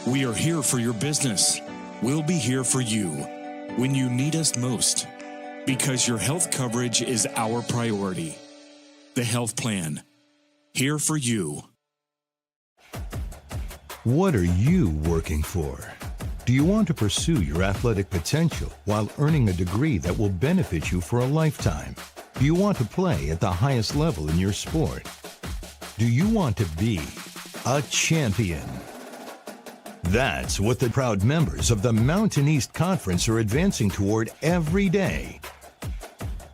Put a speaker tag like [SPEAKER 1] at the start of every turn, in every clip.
[SPEAKER 1] We are here for your business. We'll be here for you when you need us most, because your health coverage is our priority. The Health Plan. Here for you.
[SPEAKER 2] What are you working for? Do you want to pursue your athletic potential while earning a degree that will benefit you for a lifetime? Do you want to play at the highest level in your sport? Do you want to be a champion? That's what the proud members of the Mountain East Conference are advancing toward every day.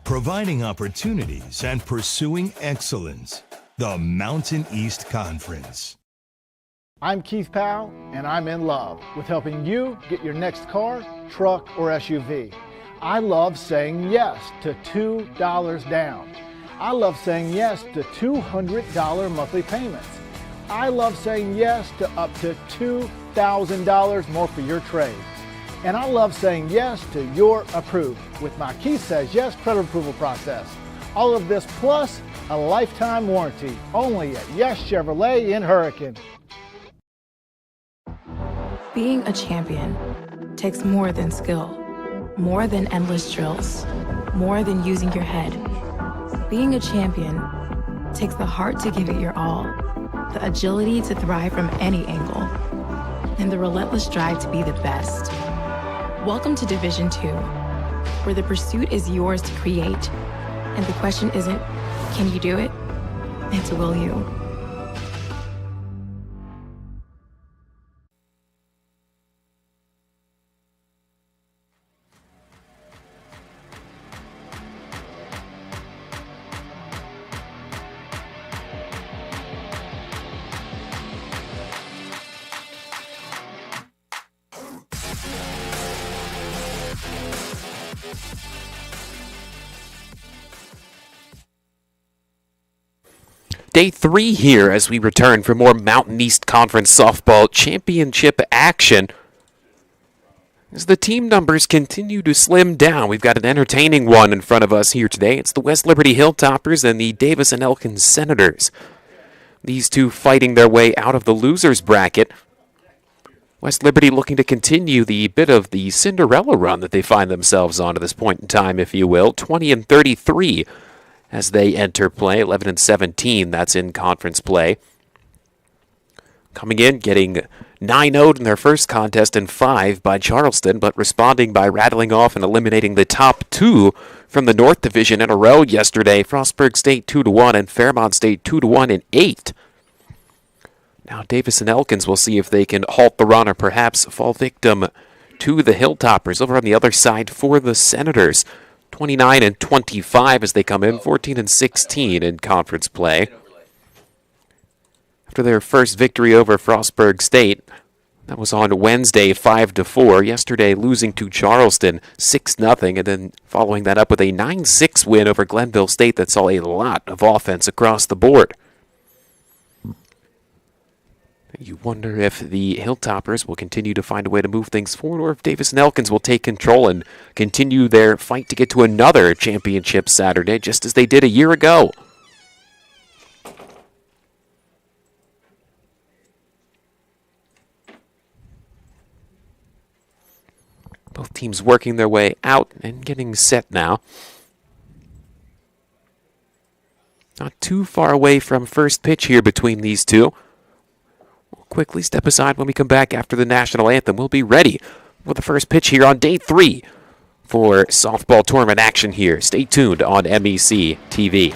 [SPEAKER 2] Providing opportunities and pursuing excellence. The Mountain East Conference.
[SPEAKER 3] I'm Keith Powell, and I'm in love with helping you get your next car, truck, or SUV. I love saying yes to $2 down. I love saying yes to $200 monthly payments. I love saying yes to up to $2,000 more for your trade. And I love saying yes to your approved with my Keith Says Yes credit approval process. All of this plus a lifetime warranty only at Yes Chevrolet in Hurricane.
[SPEAKER 4] Being a champion takes more than skill, more than endless drills, more than using your head. Being a champion takes the heart to give it your all, the agility to thrive from any angle, and the relentless drive to be the best. Welcome to Division 2, where the pursuit is yours to create, and the question isn't, can you do it? It's will you?
[SPEAKER 5] Day 3 here as we return for more Mountain East Conference Softball Championship action. As the team numbers continue to slim down, we've got an entertaining one in front of us here today. It's the West Liberty Hilltoppers and the Davis and Elkins Senators. These two fighting their way out of the losers bracket. West Liberty looking to continue the bit of the Cinderella run that they find themselves on at this point in time, if you will. 20-33 as they enter play. 11-17, that's in conference play. Coming in, getting 9-0 in their first contest and 5 by Charleston, but responding by rattling off and eliminating the top 2 from the North Division in a row yesterday. Frostburg State 2-1 and Fairmont State 2-1 in 8. Now Davis and Elkins will see if they can halt the run or perhaps fall victim to the Hilltoppers. Over on the other side for the Senators, 29-25 as they come in, 14-16 in conference play. After their first victory over Frostburg State, that was on Wednesday, 5-4. Yesterday, losing to Charleston, 6-0, and then following that up with a 9-6 win over Glenville State that saw a lot of offense across the board. You wonder if the Hilltoppers will continue to find a way to move things forward, or if Davis and Elkins will take control and continue their fight to get to another championship Saturday, just as they did a year ago. Both teams working their way out and getting set now. Not too far away from first pitch here between these two. We'll quickly step aside when we come back after the national anthem. We'll be ready for the first pitch here on day 3 for softball tournament action here. Stay tuned on MEC TV.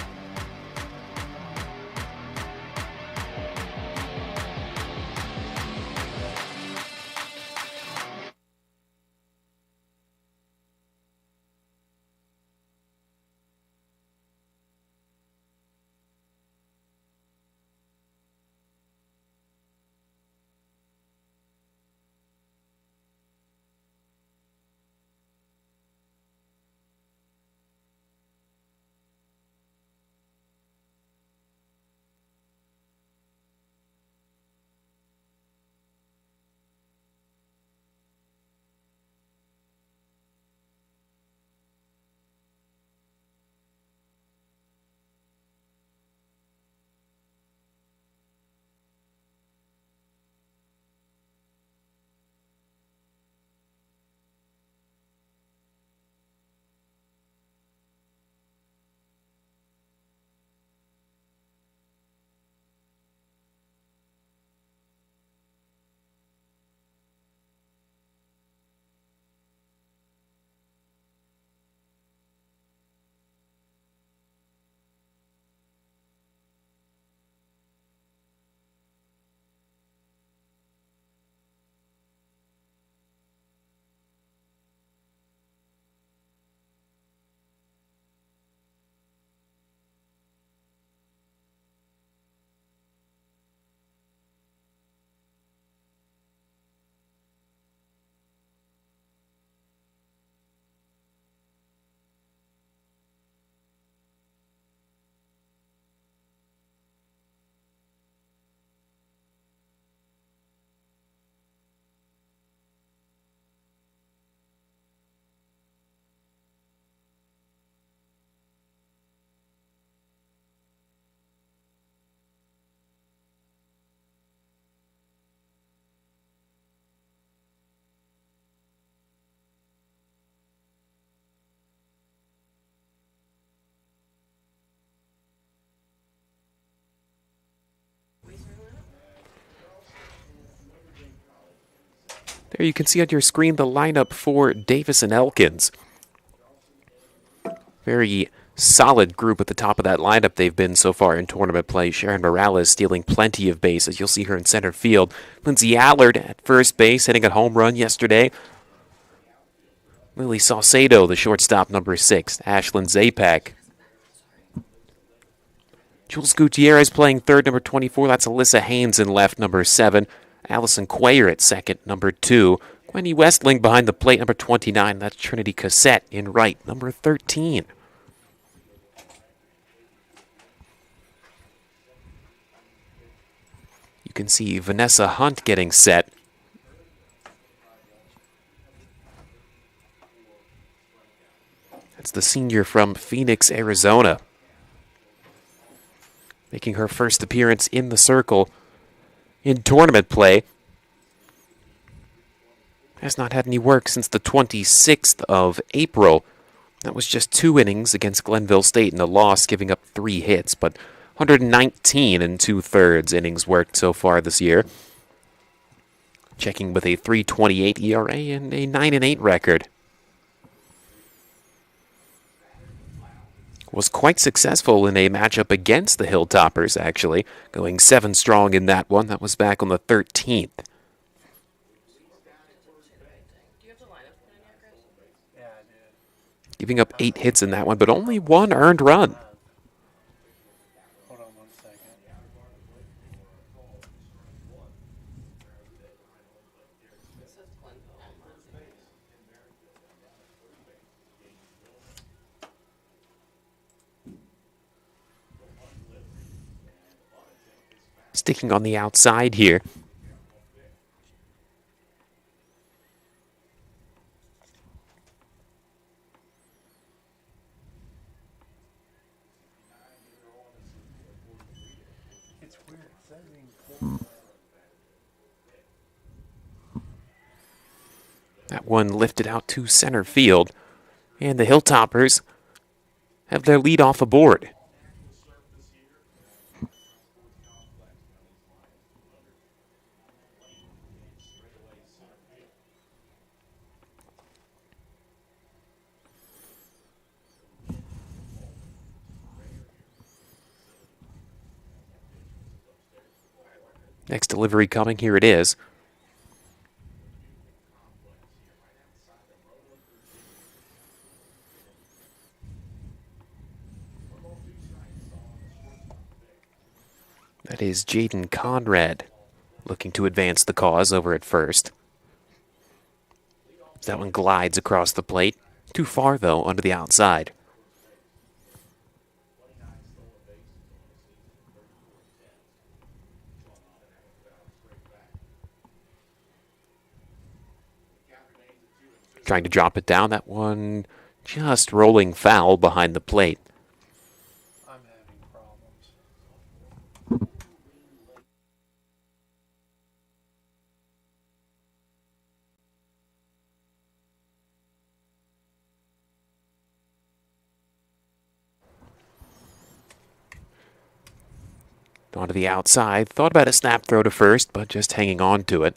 [SPEAKER 5] There you can see on your screen the lineup for Davis and Elkins. Very solid group at the top of that lineup they've been so far in tournament play. Sharon Morales stealing plenty of bases. You'll see her in center field. Lindsay Allard at first base, hitting a home run yesterday. Lily Saucedo, the shortstop, number 6. Ashlyn Zapak. Jules Gutierrez playing third, number 24. That's Alyssa Haynes in left, number 7. Allison Quayer at second, number 2. Gwenny Westling behind the plate, number 29. That's Trinity Cassette in right, number 13. You can see Vanessa Hunt getting set. That's the senior from Phoenix, Arizona. Making her first appearance in the circle in tournament play. Has not had any work since the 26th of April. That was just 2 innings against Glenville State in a loss, giving up 3 hits, but 119 and 2/3 innings worked so far this year. Checking with a 3.28 ERA and a 9-8 record. Was quite successful in a matchup against the Hilltoppers, actually, going 7 strong in that one. That was back on the 13th. Giving up 8 hits in that one, but only 1 earned run.
[SPEAKER 6] Hold on 1 second.
[SPEAKER 5] Sticking on the outside here.
[SPEAKER 6] It's weird. It says in
[SPEAKER 5] That one lifted out to center field. And the Hilltoppers have their lead off aboard. Next delivery coming, here it is. That is Jaden Conrad looking to advance the cause over at first. That one glides across the plate. Too far, though, under the outside. Trying to drop it down. That one just rolling foul behind the plate.
[SPEAKER 6] I'm having problems.
[SPEAKER 5] Onto the outside. Thought about a snap throw to first, but just hanging on to it.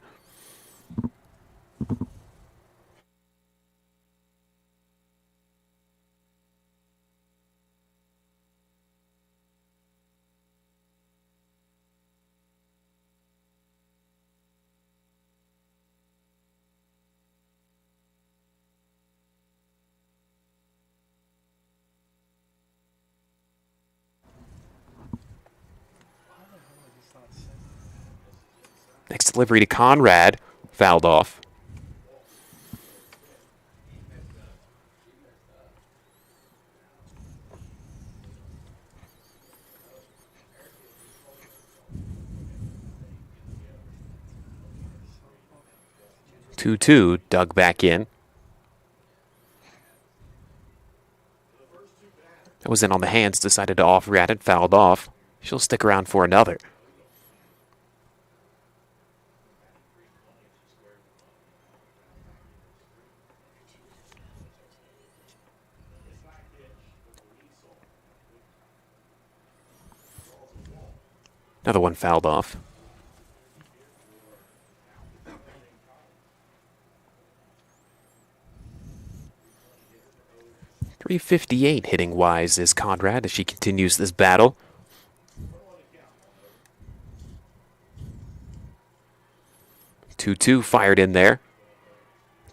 [SPEAKER 5] Next delivery to Conrad. Fouled off. Two dug back in. That was in on the hands, decided to offer at it, fouled off. She'll stick around for another. Another one fouled off. 358 hitting wise is Conrad as she continues this battle. Two fired in there.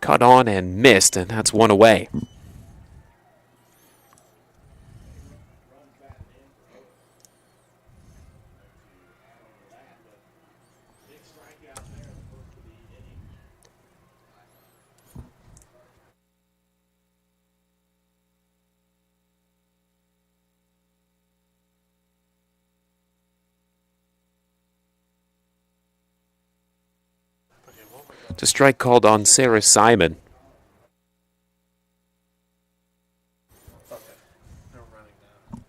[SPEAKER 5] Cut on and missed, and that's one away. It's a strike called on Sarah Simon.
[SPEAKER 6] Okay, they're running now.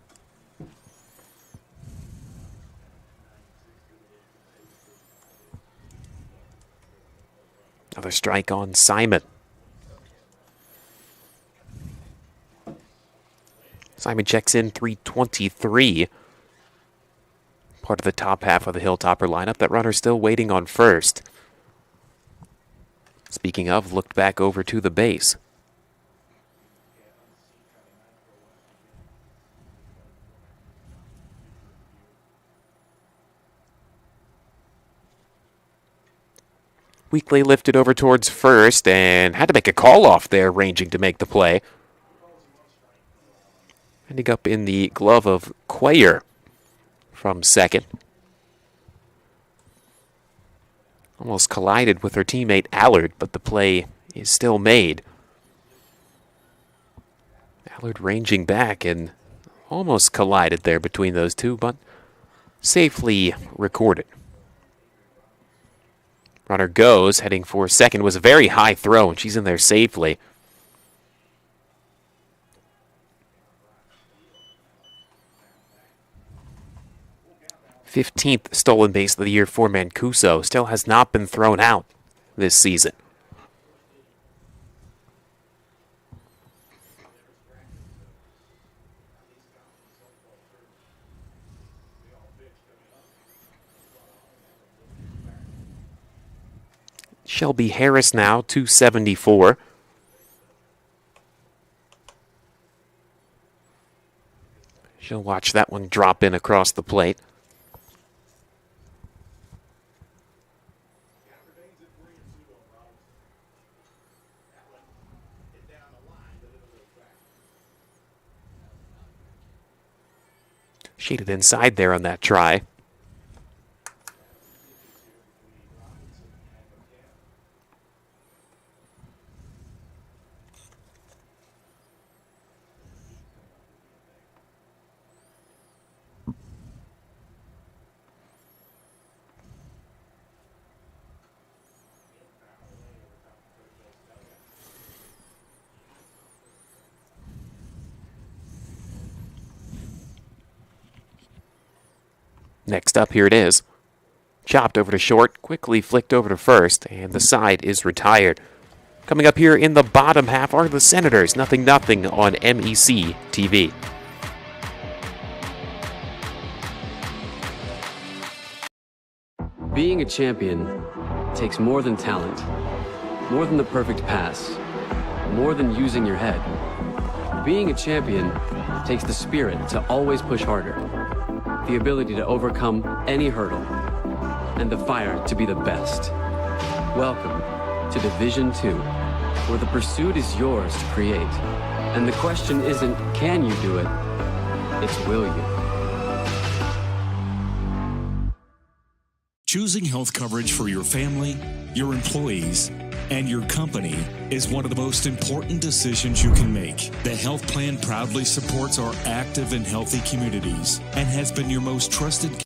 [SPEAKER 5] Another strike on Simon. Simon checks in 323. Part of the top half of the Hilltopper lineup. That runner still waiting on first. Speaking of, looked back over to the base. Weekly lifted over towards first and had to make a call off there, ranging to make the play. Ending up in the glove of Cuellar from second. Almost collided with her teammate Allard, but the play is still made. Allard ranging back and almost collided there between those two, but safely recorded. Runner goes, heading for second. Was a very high throw, and she's in there safely. '15th stolen base of the year for Mancuso. Still has not been thrown out this season. Shelby Harris now, 274. She'll watch that one drop in across the plate. Shaded inside there on that try. Next up, here it is. Chopped over to short, quickly flicked over to first, and the side is retired. Coming up here in the bottom half are the Senators, 0-0 on MEC TV.
[SPEAKER 7] Being a champion takes more than talent, more than the perfect pass, more than using your head. Being a champion takes the spirit to always push harder, the ability to overcome any hurdle, and the fire to be the best. Welcome to Division 2, where the pursuit is yours to create. And the question isn't, can you do it? It's, will you?
[SPEAKER 1] Choosing health coverage for your family, your employees, and your company is one of the most important decisions you can make. The health plan proudly supports our active and healthy communities and has been your most trusted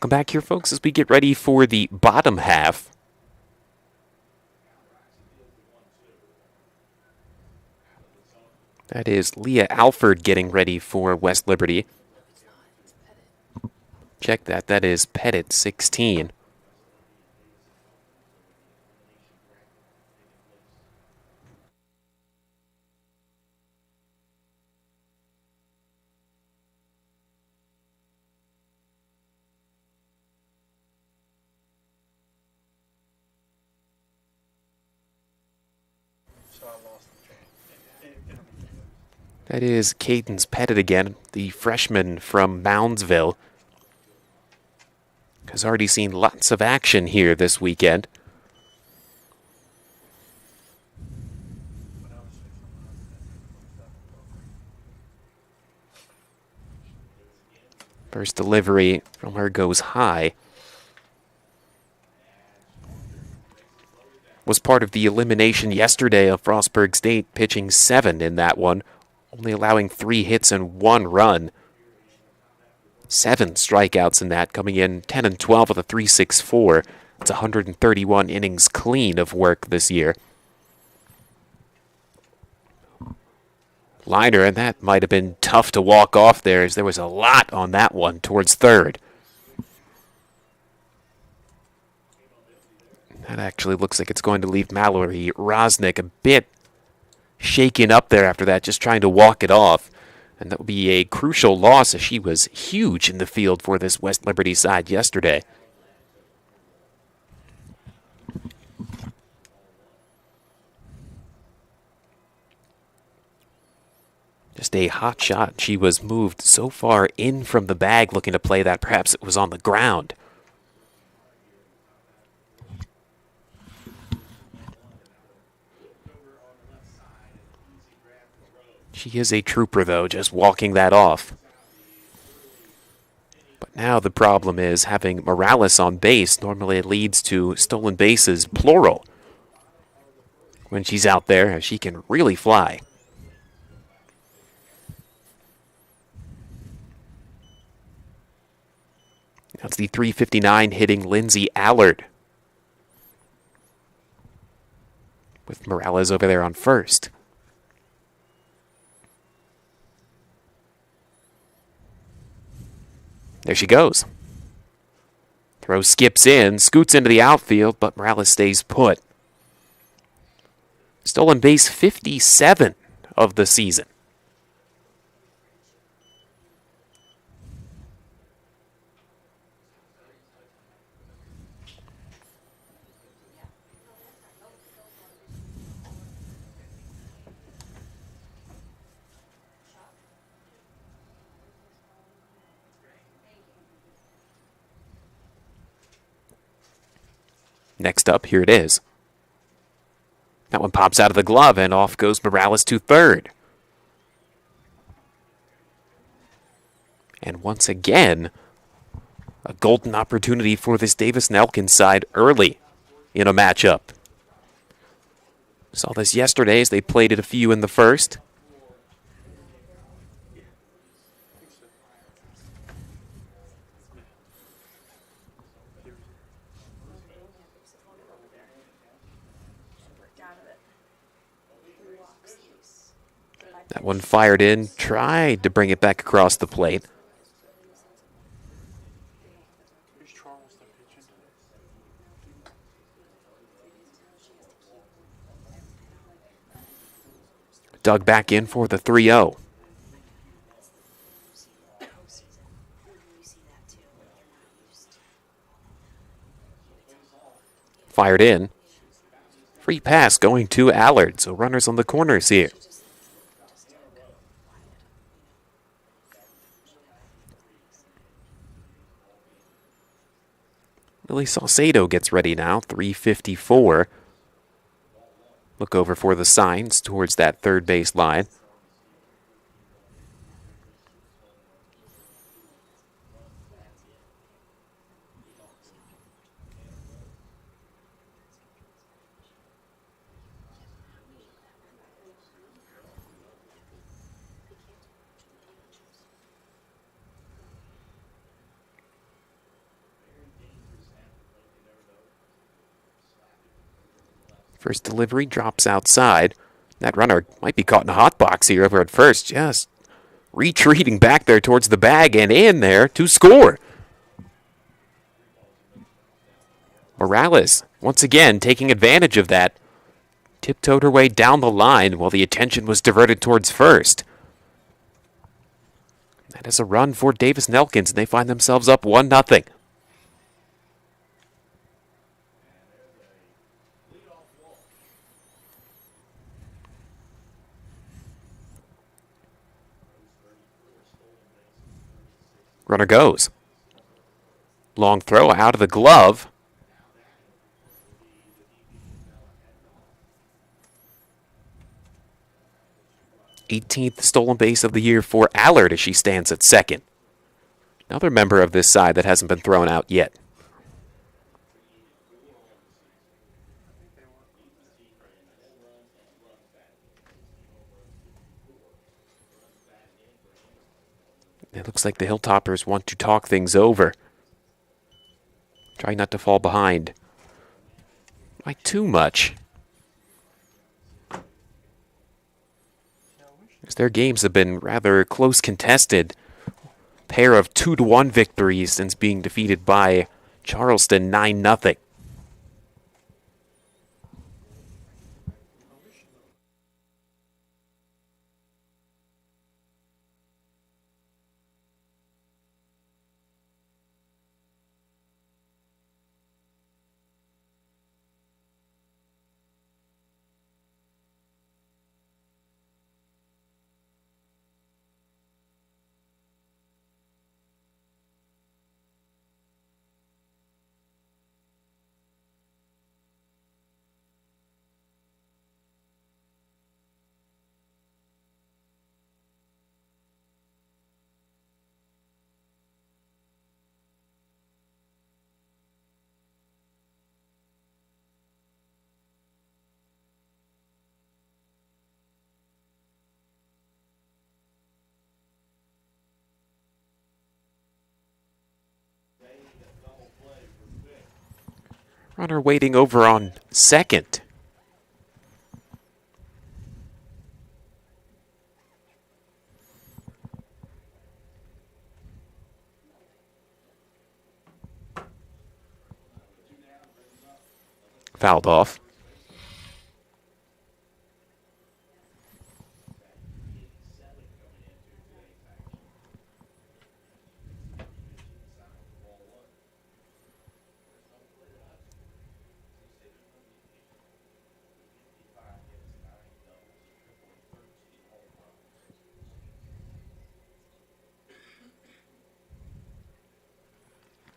[SPEAKER 5] Welcome back here, folks, as we get ready for the bottom half That is Leah Alford getting ready for West Liberty. Check that. That is Pettit, 16. That is Cadence Pettit again, the freshman from Moundsville. Has already seen lots of action here this weekend. First delivery from her goes high. Was part of the elimination yesterday of Frostburg State, pitching 7 in that one, only allowing 3 hits and 1 run. 7 strikeouts in that, coming in 10 and 12 with a 3.64. It's 131 innings clean of work this year. Liner, and that might have been tough to walk off there, as there was a lot on that one towards third. That actually looks like it's going to leave Mallory Rosnick a bit shaken up there after that, just trying to walk it off. And that would be a crucial loss, as she was huge in the field for this West Liberty side yesterday. Just a hot shot. She was moved so far in from the bag looking to play that perhaps it was on the ground. She is a trooper, though, just walking that off. But now the problem is having Morales on base. Normally it leads to stolen bases, plural. When she's out there, she can really fly. That's the .359 hitting Lindsay Allard, with Morales over there on first. There she goes. Throw skips in, scoots into the outfield, but Morales stays put. Stolen base 57 of the season. Next up, here it is. That one pops out of the glove, and off goes Morales to third. And once again, a golden opportunity for this Davis and Elkins side early in a matchup. Saw this yesterday as they played it a few in the first. That one fired in, tried to bring it back across the plate. Dug back in for the 3-0. Fired in. Free pass going to Allard, so runners on the corners here. Lily Salcedo gets ready now, 3:54. Look over for the signs towards that third base line. First delivery drops outside. That runner might be caught in a hot box here over at first. Just retreating back there towards the bag and in there to score. Morales, once again, taking advantage of that. Tiptoed her way down the line while the attention was diverted towards first. That is a run for Davis Nelkins, and they find themselves up 1-0. Runner goes. Long throw out of the glove. 18th stolen base of the year for Allard as she stands at second. Another member of this side that hasn't been thrown out yet. It looks like the Hilltoppers want to talk things over. Try not to fall behind by too much. As their games have been rather close contested. Pair of 2-1 victories since being defeated by Charleston 9-0. Runner waiting over on second. Fouled off.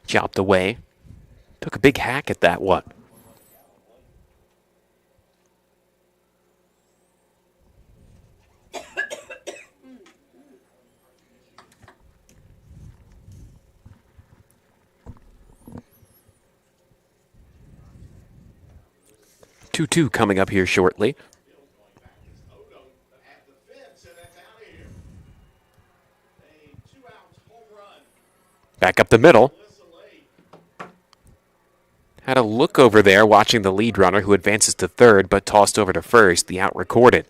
[SPEAKER 5] Chopped away. Took a big hack at that one. Two coming up here shortly. Back up the middle. Had a look over there watching the lead runner who advances to third but tossed over to first. The out recorded.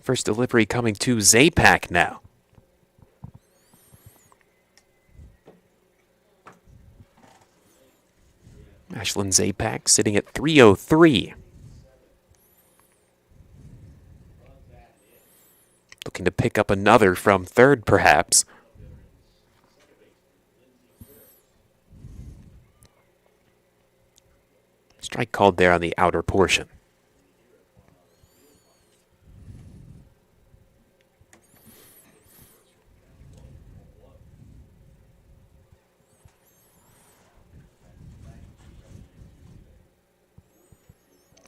[SPEAKER 5] First delivery coming to Zapak now. Ashlyn Zapak sitting at 303. Looking to pick up another from third, perhaps. Strike called there on the outer portion.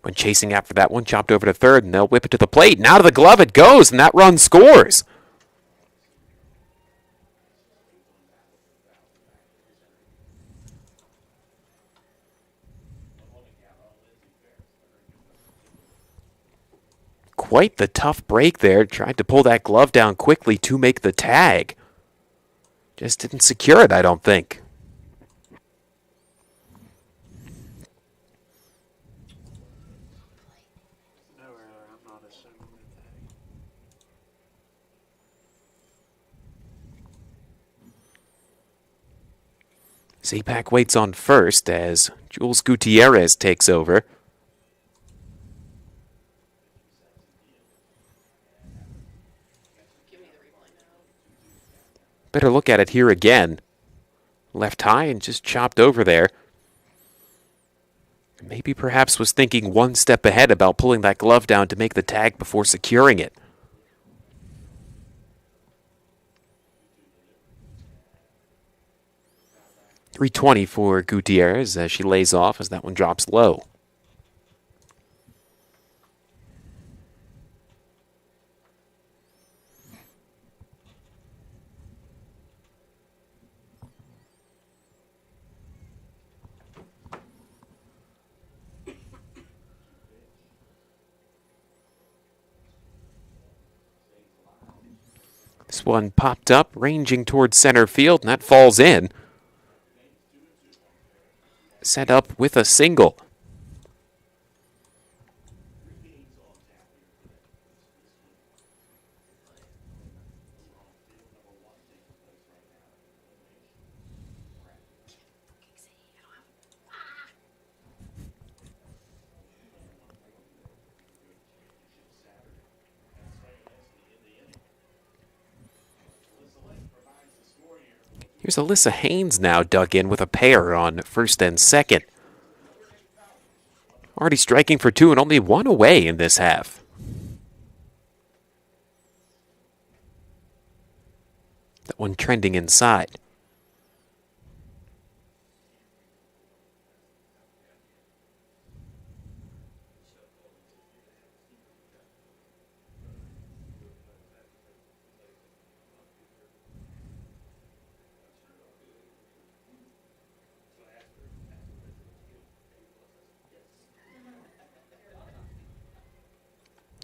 [SPEAKER 5] When chasing after that one, chopped over to third, and they'll whip it to the plate, and out of the glove it goes, and that run scores. quite the tough break there. Tried to pull that glove down quickly to make the tag. Just didn't secure it, I don't think.
[SPEAKER 6] No, I'm not assuming that
[SPEAKER 5] Z-Pack waits on first as Jules Gutierrez takes over. Better look at it here again. Left high and just chopped over there. Maybe perhaps was thinking one step ahead about pulling that glove down to make the tag before securing it. .320 for Gutierrez as she lays off as that one drops low. This one popped up, ranging towards center field, and that falls in. Set up with a single. Here's Alyssa Haynes now dug in with a pair on first and second. Already striking for two and only one away in this half. That one trending inside.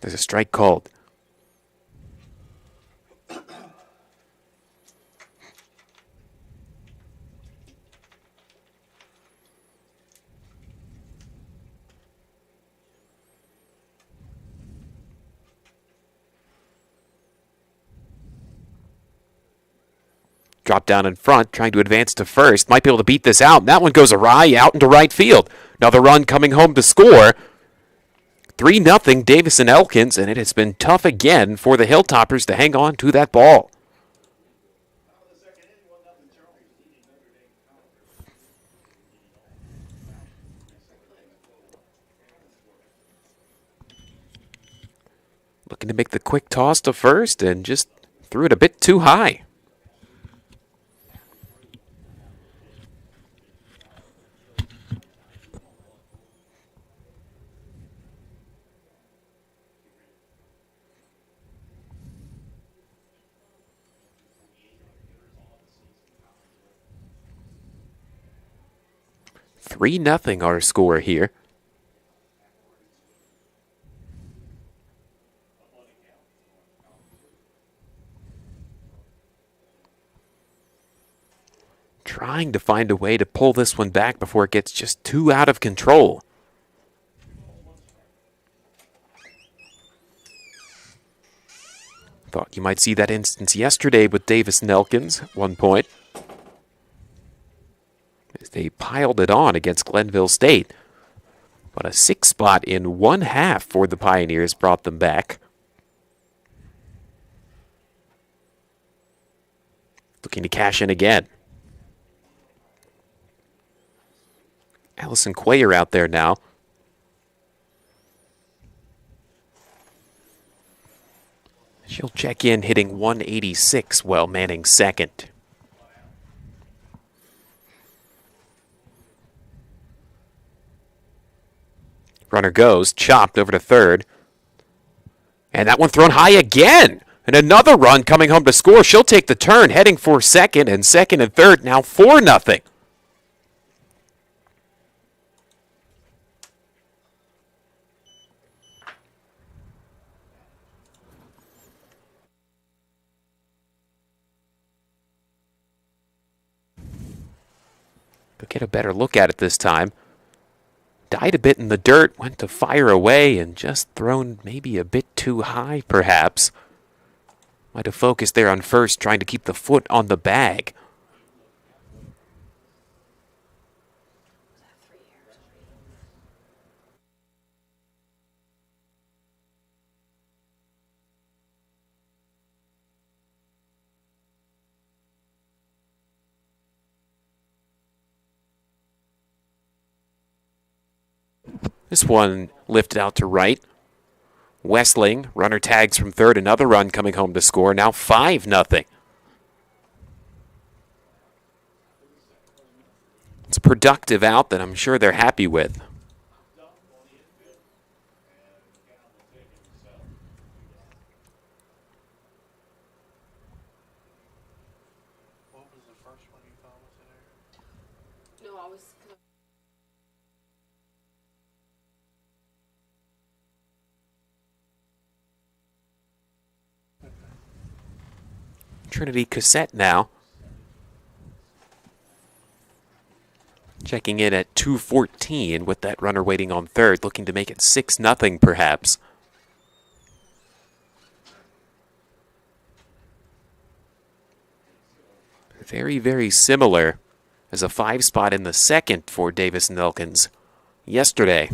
[SPEAKER 5] There's a strike called. Drop down in front, trying to advance to first. Might be able to beat this out. That one goes awry, out into right field. Another run coming home to score. 3-0 Davis and Elkins, and it has been tough again for the Hilltoppers to hang on to that ball. Looking to make the quick toss to first and just threw it a bit too high. Three nothing our score here. Trying to find a way to pull this one back before it gets just too out of control. Thought you might see that instance yesterday with Davis and Elkins at one point. As they piled it on against Glenville State. But a 6 spot in one half for the Pioneers brought them back. Looking to cash in again. Allison Quayer out there now. She'll check in hitting 186 while manning second. Runner goes, chopped over to third. And that one thrown high again. And another run coming home to score. She'll take the turn, heading for second and third. Now 4-0. They'll get a better look at it this time. Died a bit in the dirt, went to fire away, and just thrown maybe a bit too high, perhaps. Might have focused there on first, trying to keep the foot on the bag. This one lifted out to right. Westling, runner tags from third, another run coming home to score. Now 5-0. It's a productive out that I'm sure they're happy with.
[SPEAKER 6] What was the first one you thought was in there?
[SPEAKER 4] No, I was.
[SPEAKER 5] Trinity Cassette now. Checking in at 2:14 with that runner waiting on third, looking to make it 6-0 perhaps. Very, very similar as a 5 spot in the second for Davis and Elkins yesterday.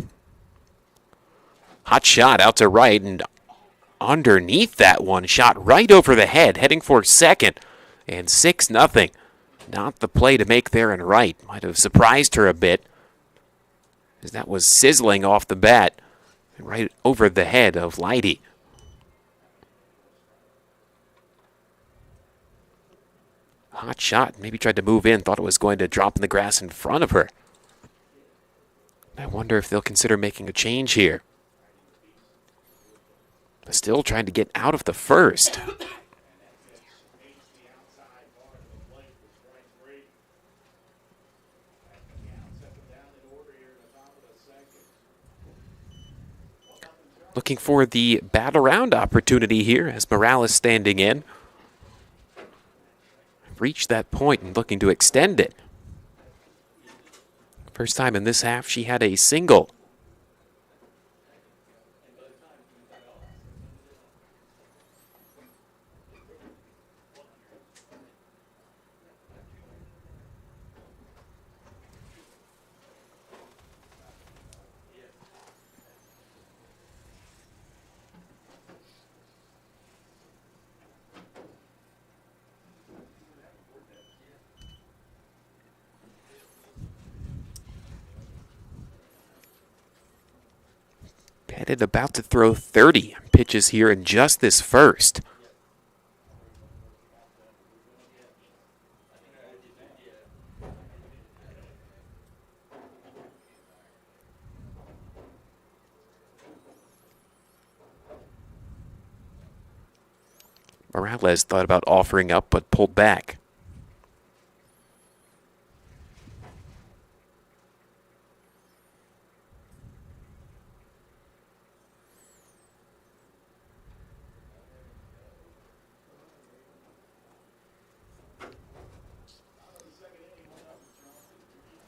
[SPEAKER 5] Hot shot out to right and underneath that one, shot right over the head, heading for second, and 6-0. Not the play to make there and right. Might have surprised her a bit, as that was sizzling off the bat, right over the head of Leidy. Hot shot, maybe tried to move in, thought it was going to drop in the grass in front of her. I wonder if they'll consider making a change here. Still trying to get out of the first. Looking for the bat around opportunity here as Morales standing in. Reached that point and looking to extend it. First time in this half she had a single. Pettit about to throw 30 pitches here in just this first. Morales thought about offering up but pulled back.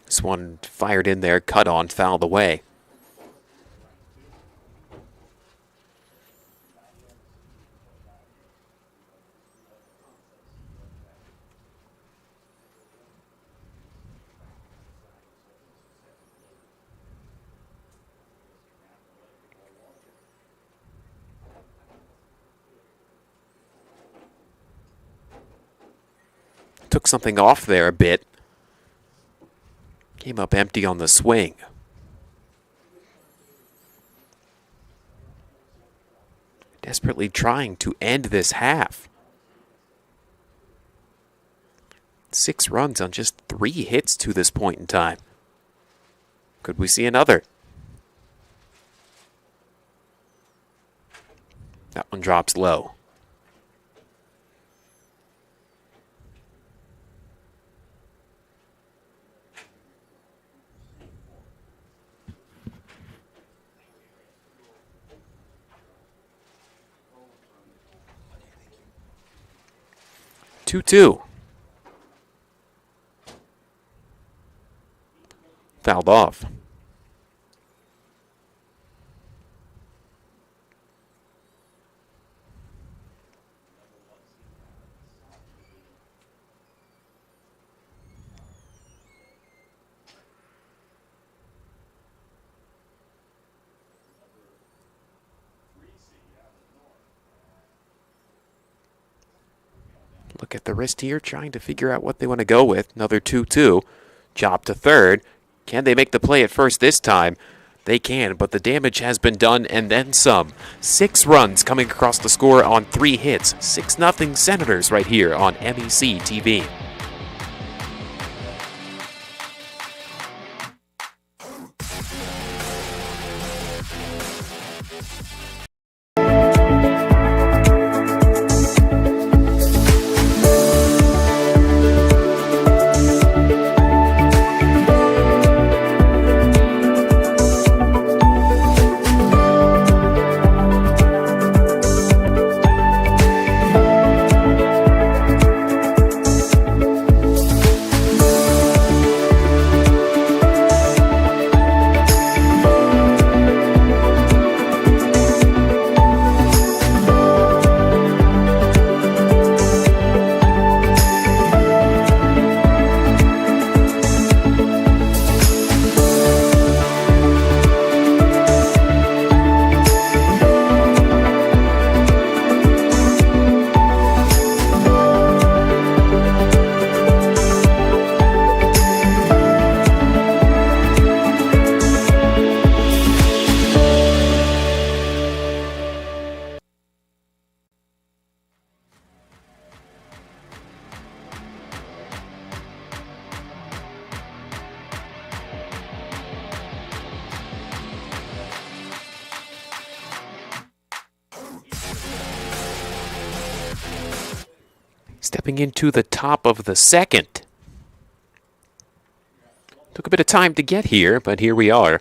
[SPEAKER 5] This one fired in there, cut on, fouled away. Took something off there a bit. Came up empty on the swing. Desperately trying to end this half. 6 runs on just 3 hits to this point in time. Could we see another? That one drops low. Two. fouled off. Look at the wrist here, trying to figure out what they want to go with. Another 2-2. Chop to third. Can they make the play at first this time? They can, but the damage has been done and then some. 6 runs coming across the score on 3 hits. 6-0 Senators right here on MEC TV. Stepping into the top of the second. Took a bit of time to get here, but here we are.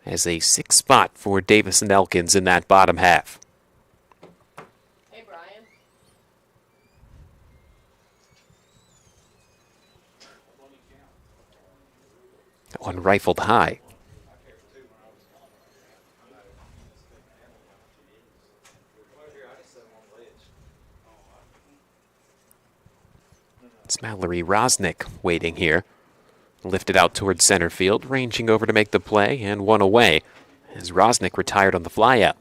[SPEAKER 5] As a 6th spot for Davis and Elkins in that bottom half.
[SPEAKER 8] Hey, Brian.
[SPEAKER 5] That one rifled high. It's Mallory Rosnick waiting here. Lifted out towards center field, ranging over to make the play, and one away as Rosnick retired on the flyout.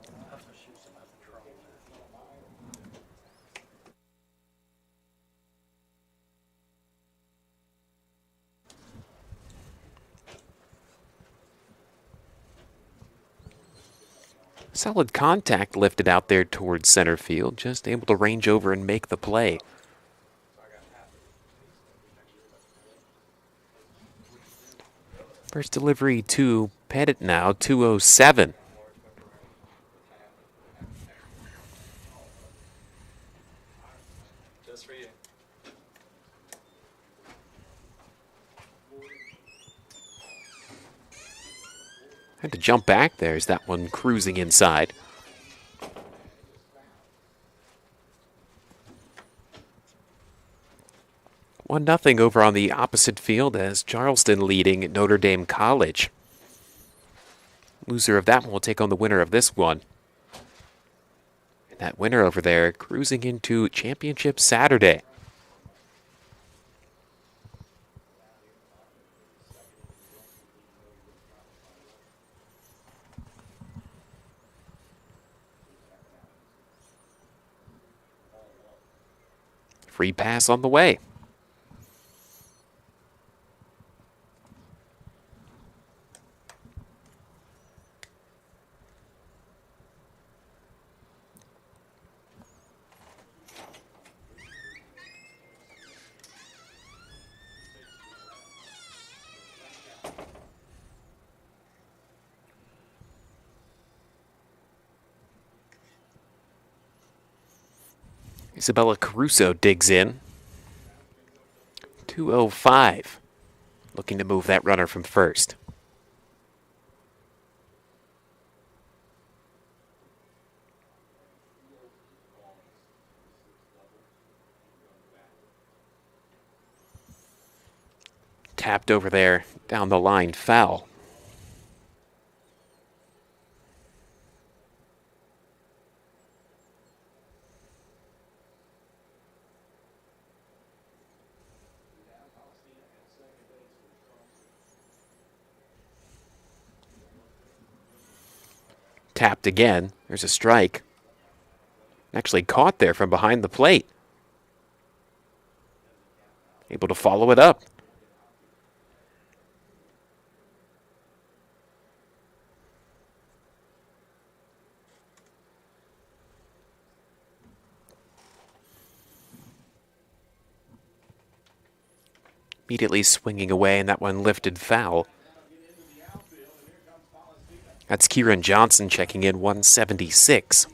[SPEAKER 5] Solid contact lifted out there towards center field, just able to range over and make the play. First delivery to Pettit now, 207.
[SPEAKER 6] Just for you.
[SPEAKER 5] Had to jump back there as that one cruising inside. One nothing over on the opposite field as Charleston leading Notre Dame College. Loser of that one will take on the winner of this one. And that winner over there cruising into Championship Saturday. Free pass on the way. Isabella Caruso digs in. 205. Looking to move that runner from first. tapped over there down the line, foul. Tapped again. There's a strike. Actually caught there from behind the plate. Able to follow it up. Immediately swinging away, and that one lifted foul. That's Kieran Johnson checking in, 176.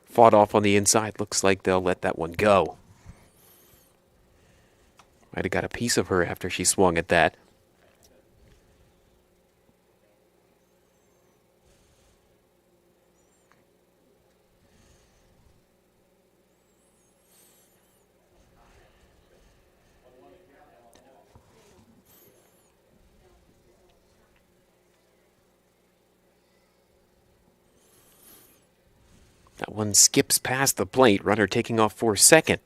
[SPEAKER 5] Fought off on the inside. Looks like they'll let that one go. Might have got a piece of her after she swung at that. That one skips past the plate, runner taking off for second.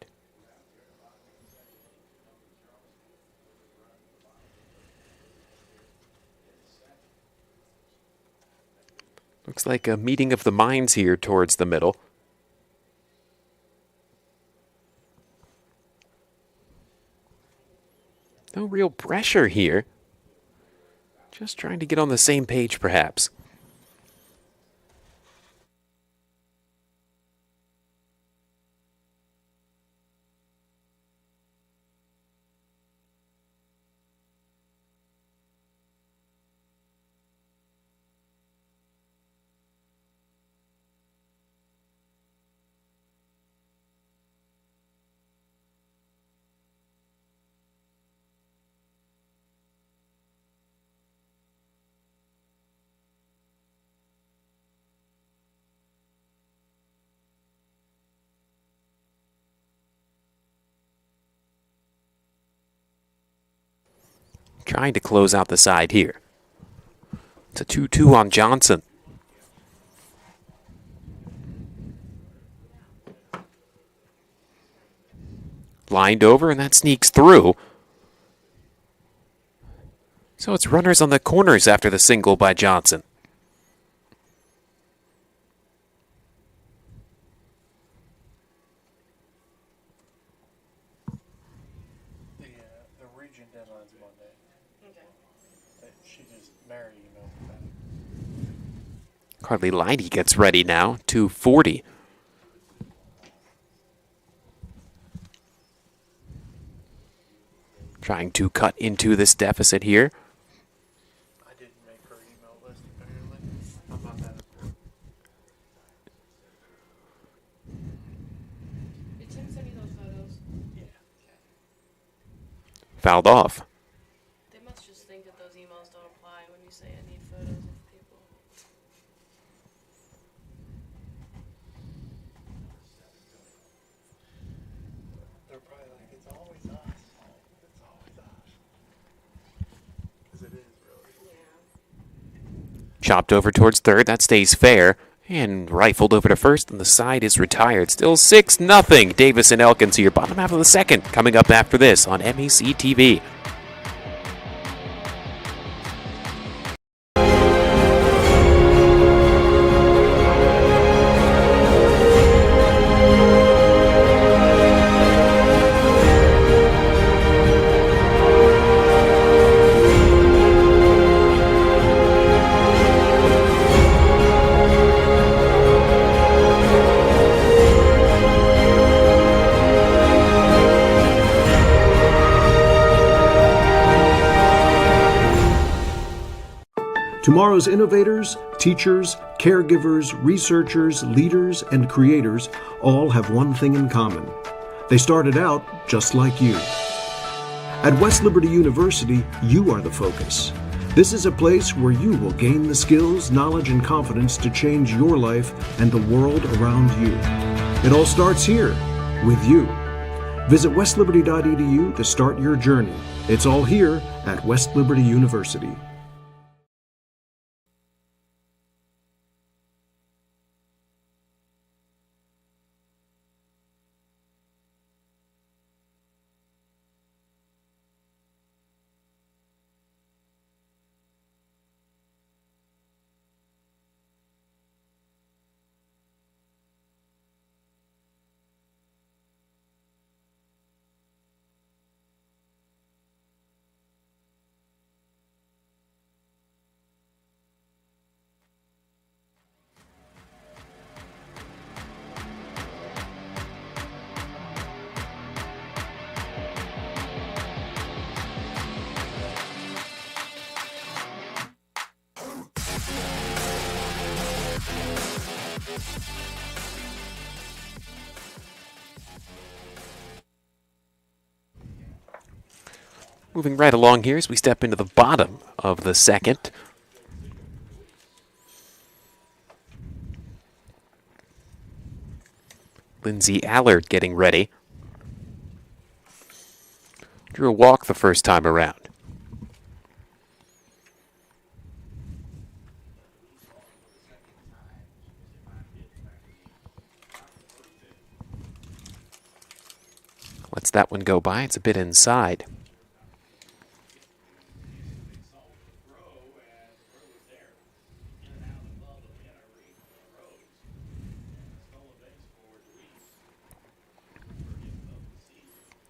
[SPEAKER 5] Looks like a meeting of the minds here towards the middle. No real pressure here. Just trying to get on the same page, perhaps. Trying to close out the side here. It's a 2-2 on Johnson. Lined over, and that sneaks through. So it's runners on the corners after the single by Johnson.
[SPEAKER 6] The region deadline's Monday. Okay. She just married emailed me back.
[SPEAKER 5] Carly Leidy gets ready now, 240. Trying to cut into this deficit here.
[SPEAKER 6] I didn't make her email list apparently. How about that?
[SPEAKER 8] Did Tim send you those photos?
[SPEAKER 6] Yeah.
[SPEAKER 5] Fouled off.
[SPEAKER 8] They must just think that those emails don't apply when you say I need photos of people.
[SPEAKER 6] They're probably like, it's always us. It's always us. Because it is really.
[SPEAKER 8] Yeah.
[SPEAKER 5] Chopped over towards third. That stays fair. And rifled over to first, and the side is retired. Still 6-0. Davis and Elkins here. Bottom half of the second. Coming up after this on MEC TV.
[SPEAKER 9] Tomorrow's innovators, teachers, caregivers, researchers, leaders, and creators all have one thing in common. They started out just like you. At West Liberty University, you are the focus. This is a place where you will gain the skills, knowledge, and confidence to change your life and the world around you. It all starts here, with you. Visit westliberty.edu to start your journey. It's all here at West Liberty University.
[SPEAKER 5] Moving right along here as we step into the bottom of the second. Lindsay Allard getting ready. Drew a walk the first time around. Lets that one go by. It's a bit inside.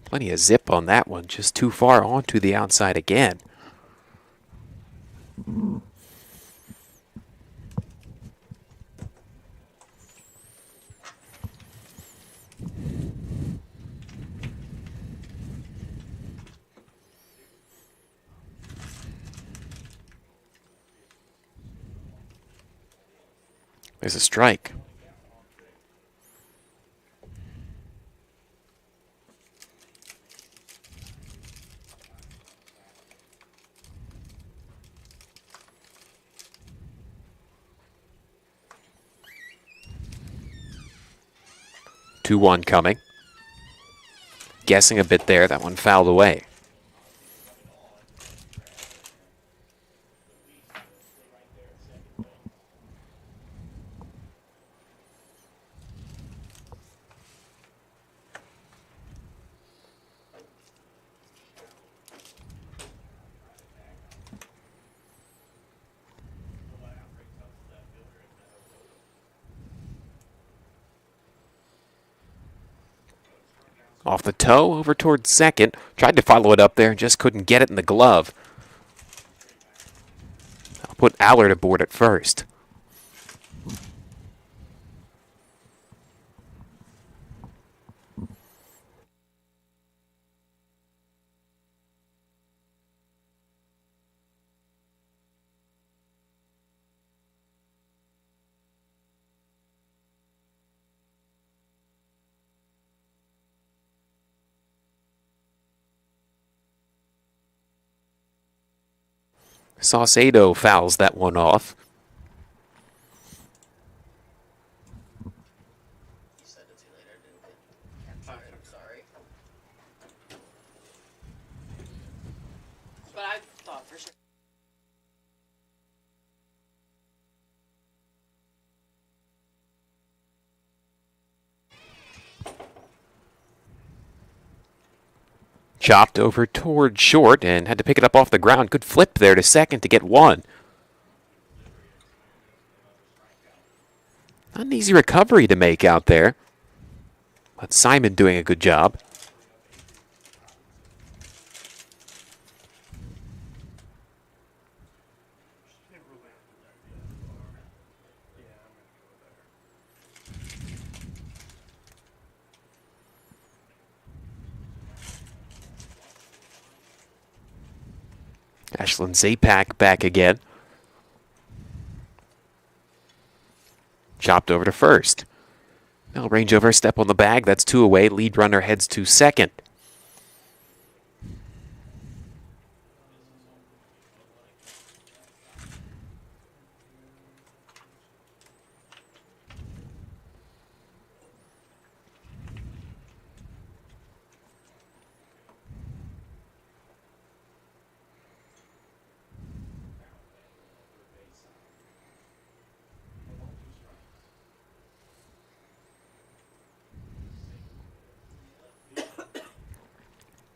[SPEAKER 5] Plenty of zip on that one, just too far onto the outside again. There's a strike. Two one coming. Guessing a bit there. That one fouled away. Off the toe, over towards second. Tried to follow it up there, just couldn't get it in the glove. I'll put Allard aboard at first. Saucedo fouls that one off.
[SPEAKER 8] But I thought for sure.
[SPEAKER 5] Chopped over toward short and had to pick it up off the ground. Good flip there to second to get one. Not an easy recovery to make out there. But Simon doing a good job. Ashlyn Zapak back again. Chopped over to first. They'll range over, step on the bag. That's 2 away. Lead runner heads to second.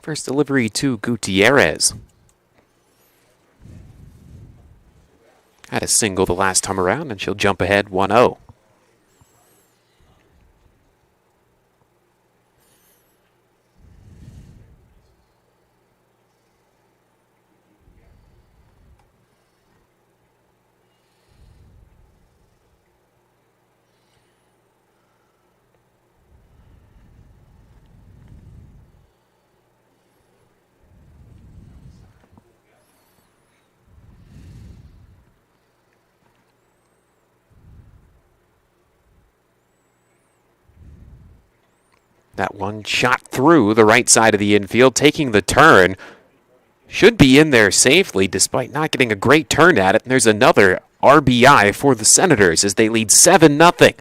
[SPEAKER 5] First delivery to Gutierrez. Had a single the last time around, and she'll jump ahead 1-0. That one shot through the right side of the infield, taking the turn. Should be in there safely despite not getting a great turn at it. And there's another RBI for the Senators as they lead 7-0.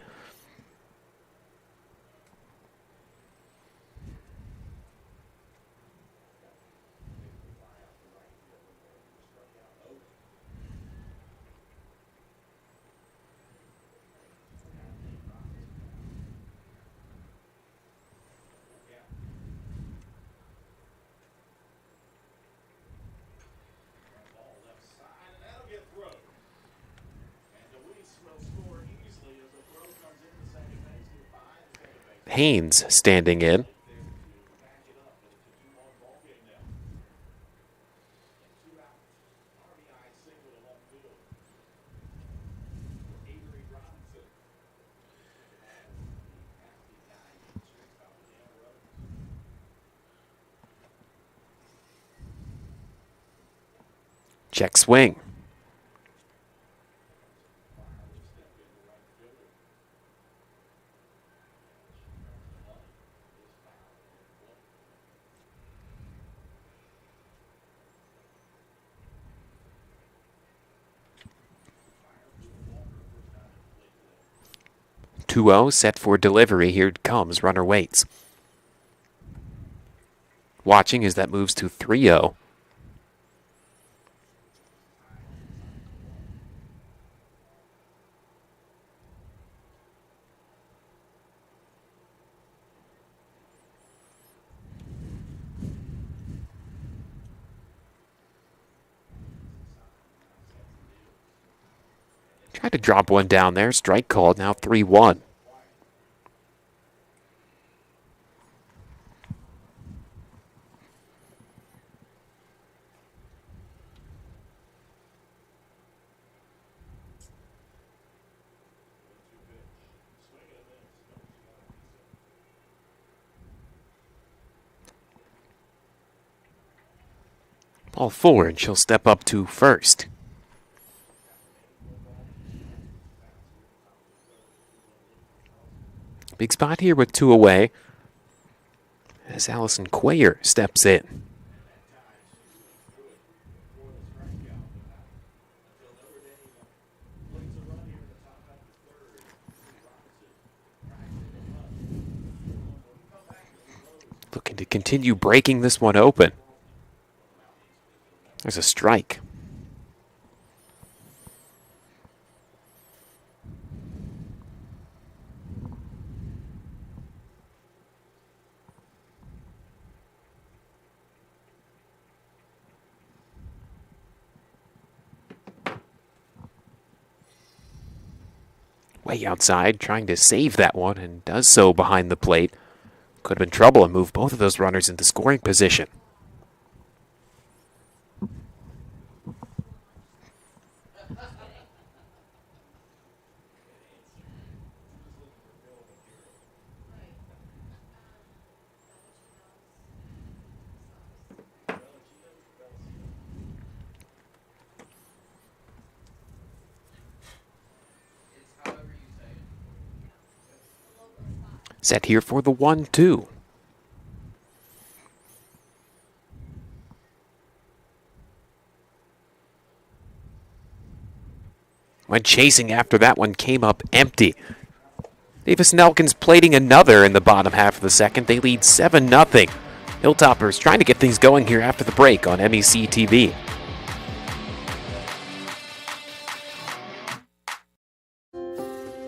[SPEAKER 5] Haynes standing in. Check swing. Two-0 set for delivery. Here it comes. Runner waits. Watching as that moves to 3-0. Tried to drop one down there. Strike called. Now 3-1. Ball forward. She'll step up to first. Big spot here with 2 away as Allison Cuellar steps in. Looking to continue breaking this one open. There's a strike. Way outside, trying to save that one, and does so behind the plate. Could have been trouble and moved both of those runners into scoring position. Set here for the 1-2. When chasing after that one, came up empty. Davis Nelkins plating another in the bottom half of the second. They lead 7-0. Hilltoppers trying to get things going here after the break on MEC TV.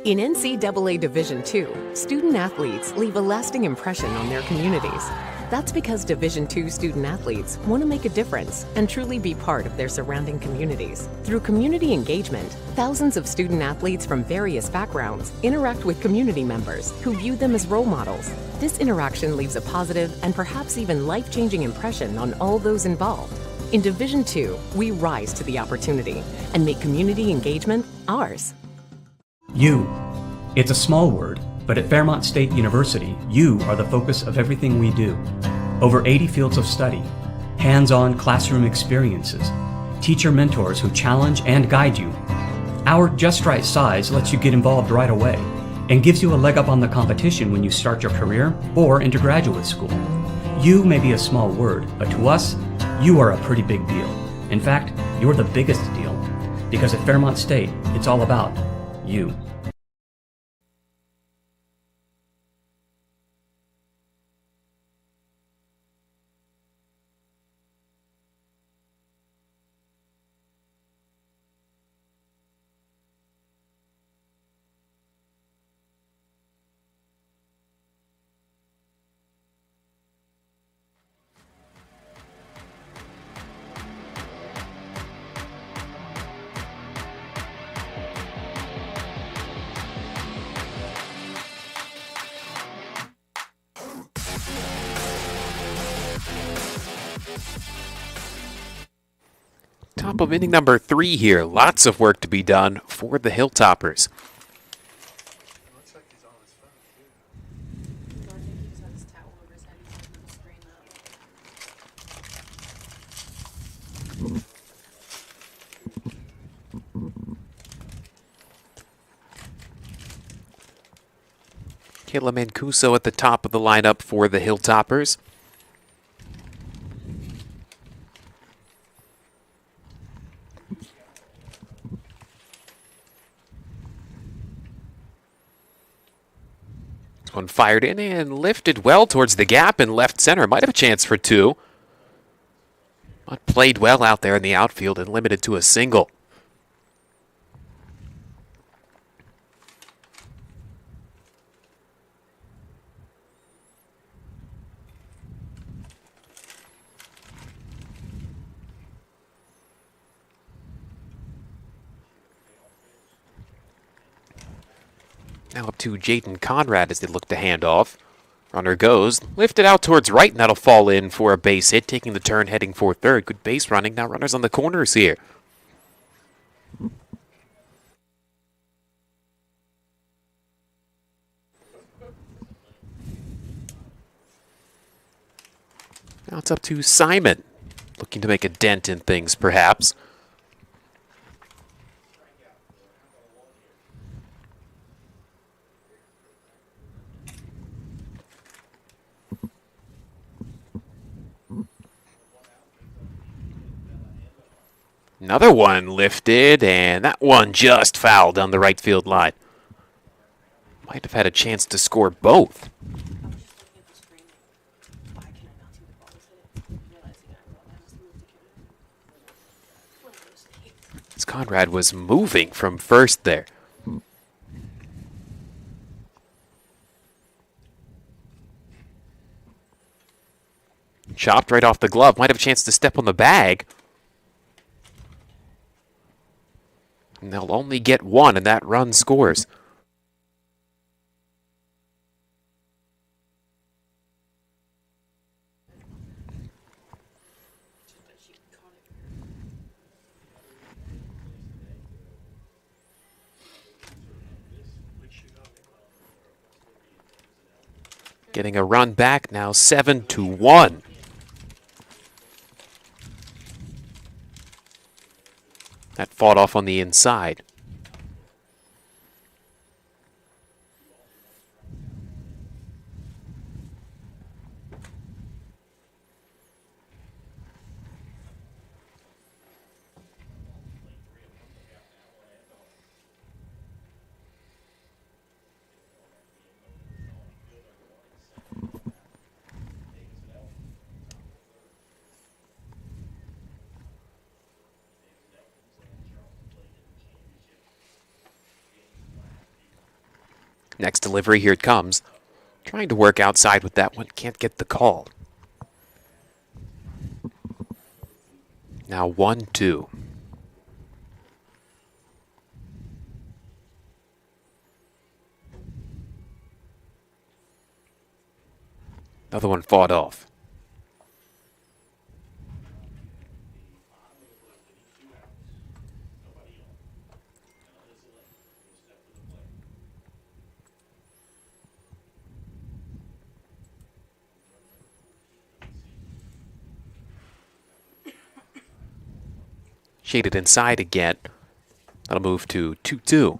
[SPEAKER 10] In NCAA Division II, student athletes leave a lasting impression on their communities. That's because Division II student athletes want to make a difference and truly be part of their surrounding communities. Through community engagement, thousands of student athletes from various backgrounds interact with community members who view them as role models. This interaction leaves a positive and perhaps even life-changing impression on all those involved. In Division II, we rise to the opportunity and make community engagement ours.
[SPEAKER 11] You. It's a small word, but at Fairmont State University, you are the focus of everything we do. Over 80 fields of study, hands-on classroom experiences, teacher mentors who challenge and guide you. Our just right size lets you get involved right away and gives you a leg up on the competition when you start your career or into graduate school. You may be a small word, but to us, you are a pretty big deal. In fact, you're the biggest deal, because at Fairmont State, it's all about you.
[SPEAKER 5] Top of inning number 3 here. Lots of work to be done for the Hilltoppers.
[SPEAKER 6] Looks like he's on his phone, too.
[SPEAKER 8] I think he just had his towel over his head. He's looking at the screen now.
[SPEAKER 5] Kayla Mancuso at the top of the lineup for the Hilltoppers. One fired in and lifted well towards the gap in left center. Might have a chance for 2. But played well out there in the outfield and limited to a single. Now up to Jaden Conrad as they look to hand off. Runner goes, lifted out towards right, and that'll fall in for a base hit, taking the turn, heading for third. Good base running. Now runners on the corners here. Now it's up to Simon, looking to make a dent in things, perhaps. Another one lifted, and that one just fouled down the right field line. Might have had a chance to score both. As Conrad was moving from first there. Chopped right off the glove. Might have a chance to step on the bag. And they'll only get one, and that run scores. Getting a run back now, 7-1. That fought off on the inside. Next delivery, here it comes. Trying to work outside with that one, can't get the call. Now 1-2. Another one fought off. Shaded inside again. That'll move to 2-2.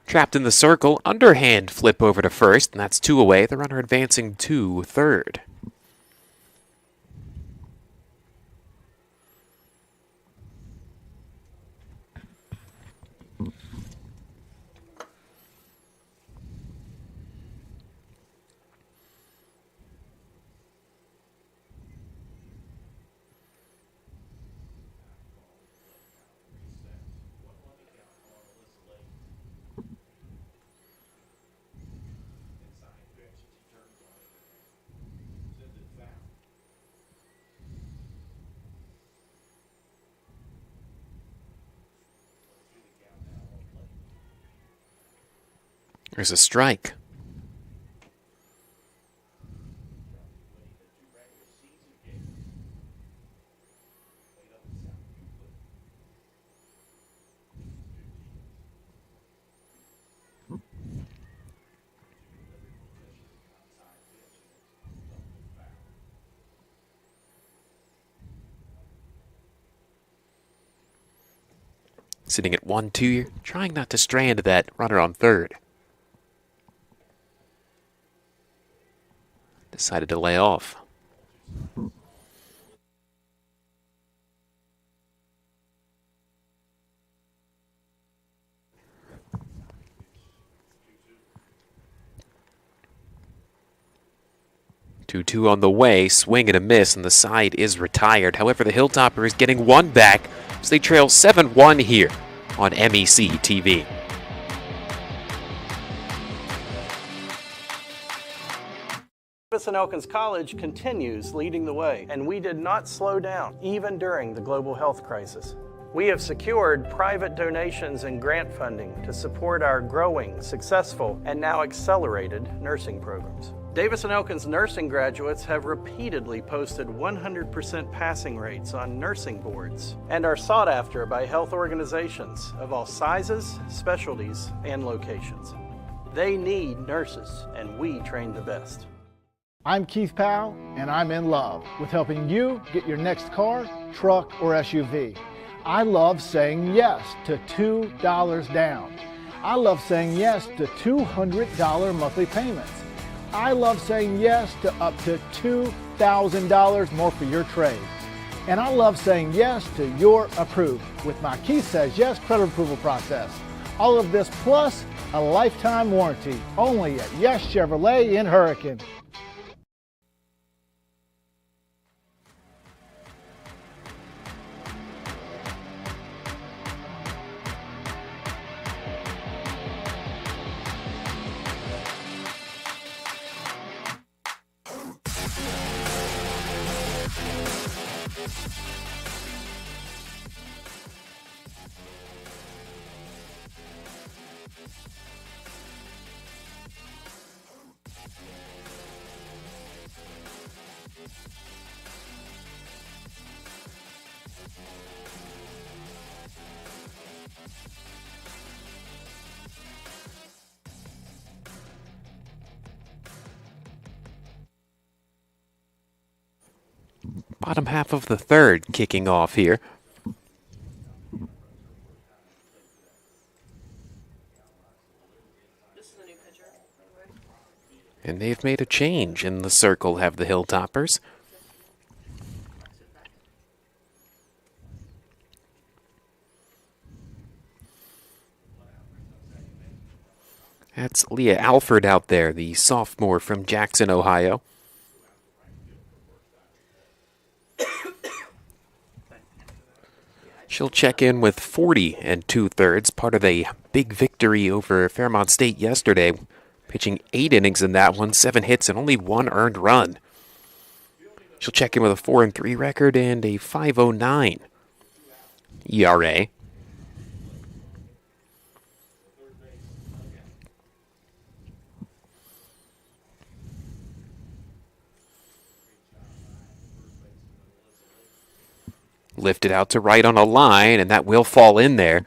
[SPEAKER 5] Trapped in the circle, underhand flip over to first, and that's 2 away. The runner advancing to third. There's a strike. Sitting at 1-2, trying not to strand that runner on third. Decided to lay off. Two on the way, swing and a miss, and the side is retired. However, the Hilltoppers getting one back as they trail 7-1 here on MEC TV.
[SPEAKER 6] Davis and Elkins College continues leading the way, and we did not slow down even during the global health crisis. We have secured private donations and grant funding to support our growing, successful, and now accelerated nursing programs. Davis and Elkins nursing graduates have repeatedly posted 100% passing rates on nursing boards and are sought after by health organizations of all sizes, specialties, and locations. They need nurses, and we train the best.
[SPEAKER 3] I'm Keith Powell, and I'm in love with helping you get your next car, truck, or SUV. I love saying yes to $2 down. I love saying yes to $200 monthly payments. I love saying yes to up to $2,000 more for your trade. And I love saying yes to your approved with my Keith Says Yes credit approval process. All of this plus a lifetime warranty only at Yes Chevrolet in Hurricane.
[SPEAKER 5] Bottom half of the third kicking off here. And they've made a change in the circle, have the Hilltoppers. That's Leah Alford out there, the sophomore from Jackson, Ohio. She'll check in with 40 2/3, part of a big victory over Fairmont State yesterday, pitching 8 innings in that one, 7 hits and only 1 earned run. She'll check in with a 4-3 record and a 5.09 ERA. Lifted out to right on a line, and that will fall in there.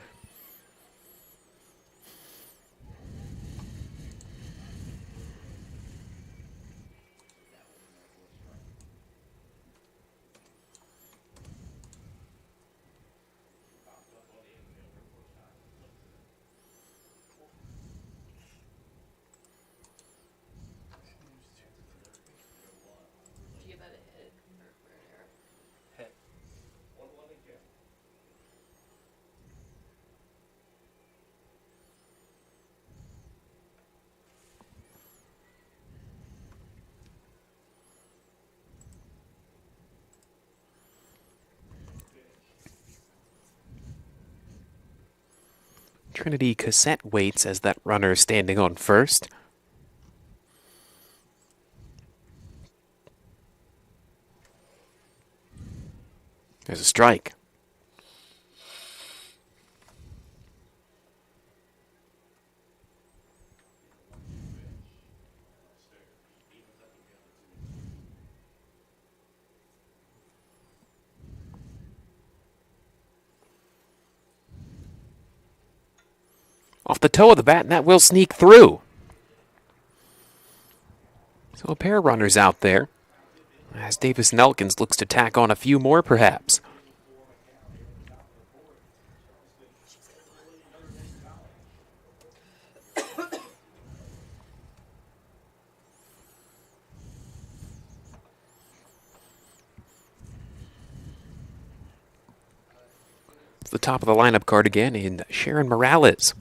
[SPEAKER 5] Trinity Cassette waits as that runner is standing on first. There's a strike. Off the toe of the bat, and that will sneak through. So a pair of runners out there, as Davis Nelkins looks to tack on a few more, perhaps. It's the top of the lineup card again in Sharon Morales.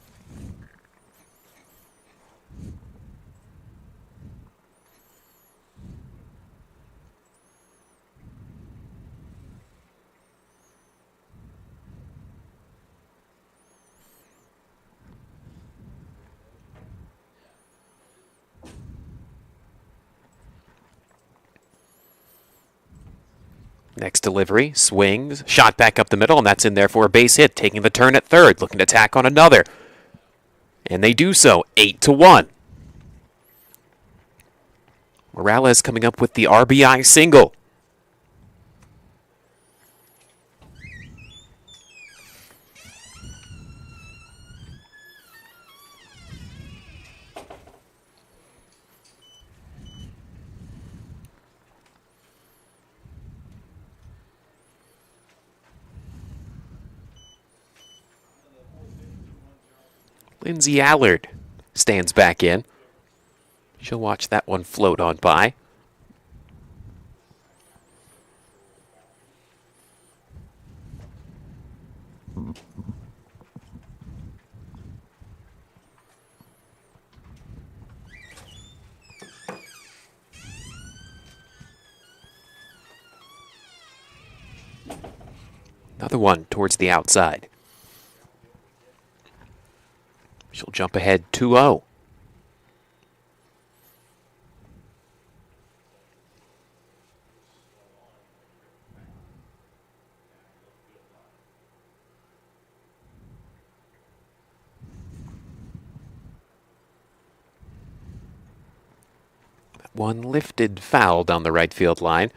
[SPEAKER 5] Next delivery, swings, shot back up the middle, and that's in there for a base hit, taking the turn at third, looking to tack on another. And they do so, 8-1. Morales coming up with the RBI single. Lindsay Allard stands back in. She'll watch that one float on by. Another one towards the outside. She'll jump ahead 2-0. That one lifted foul down the right field line.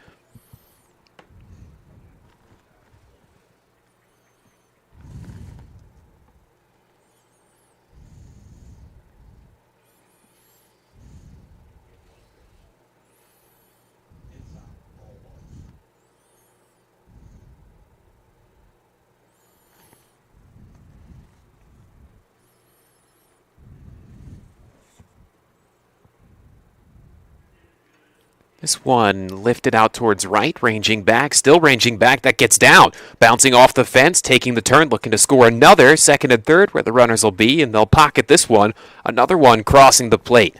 [SPEAKER 5] This one lifted out towards right, ranging back, still ranging back. That gets down, bouncing off the fence, taking the turn, looking to score another. Second and third where the runners will be, and they'll pocket this one. Another one crossing the plate.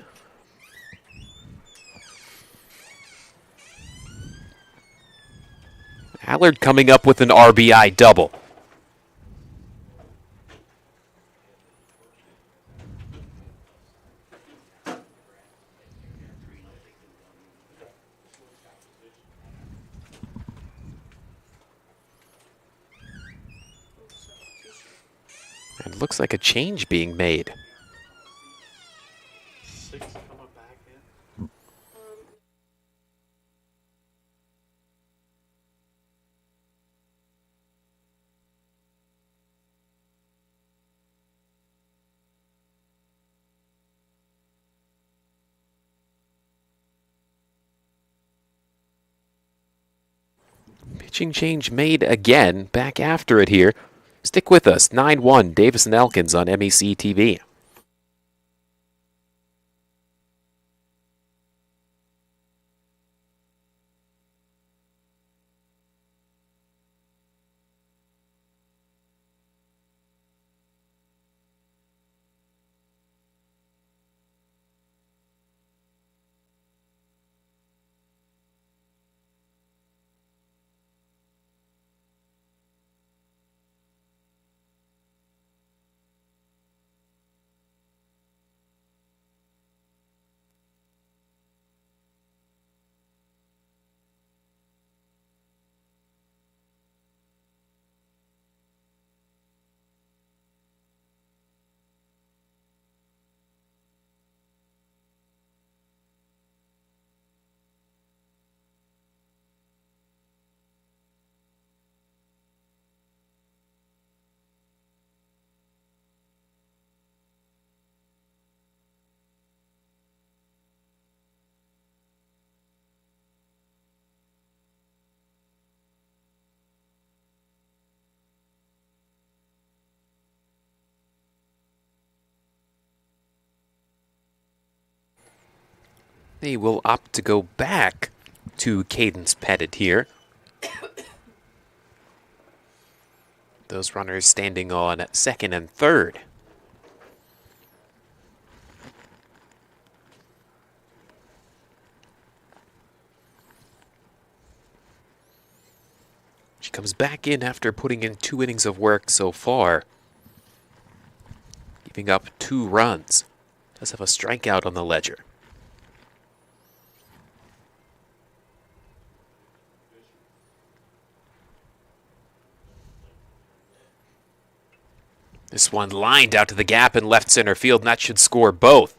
[SPEAKER 5] Allard coming up with an RBI double. And looks like a change being made. Pitching change made again, back after it here. Stick with us, 9-1, Davis and Elkins on MEC TV. They will opt to go back to Cadence Pettit here. Those runners standing on second and third. She comes back in after putting in 2 innings of work so far, giving up 2 runs. Does have a strikeout on the ledger. This one lined out to the gap in left center field, and that should score both.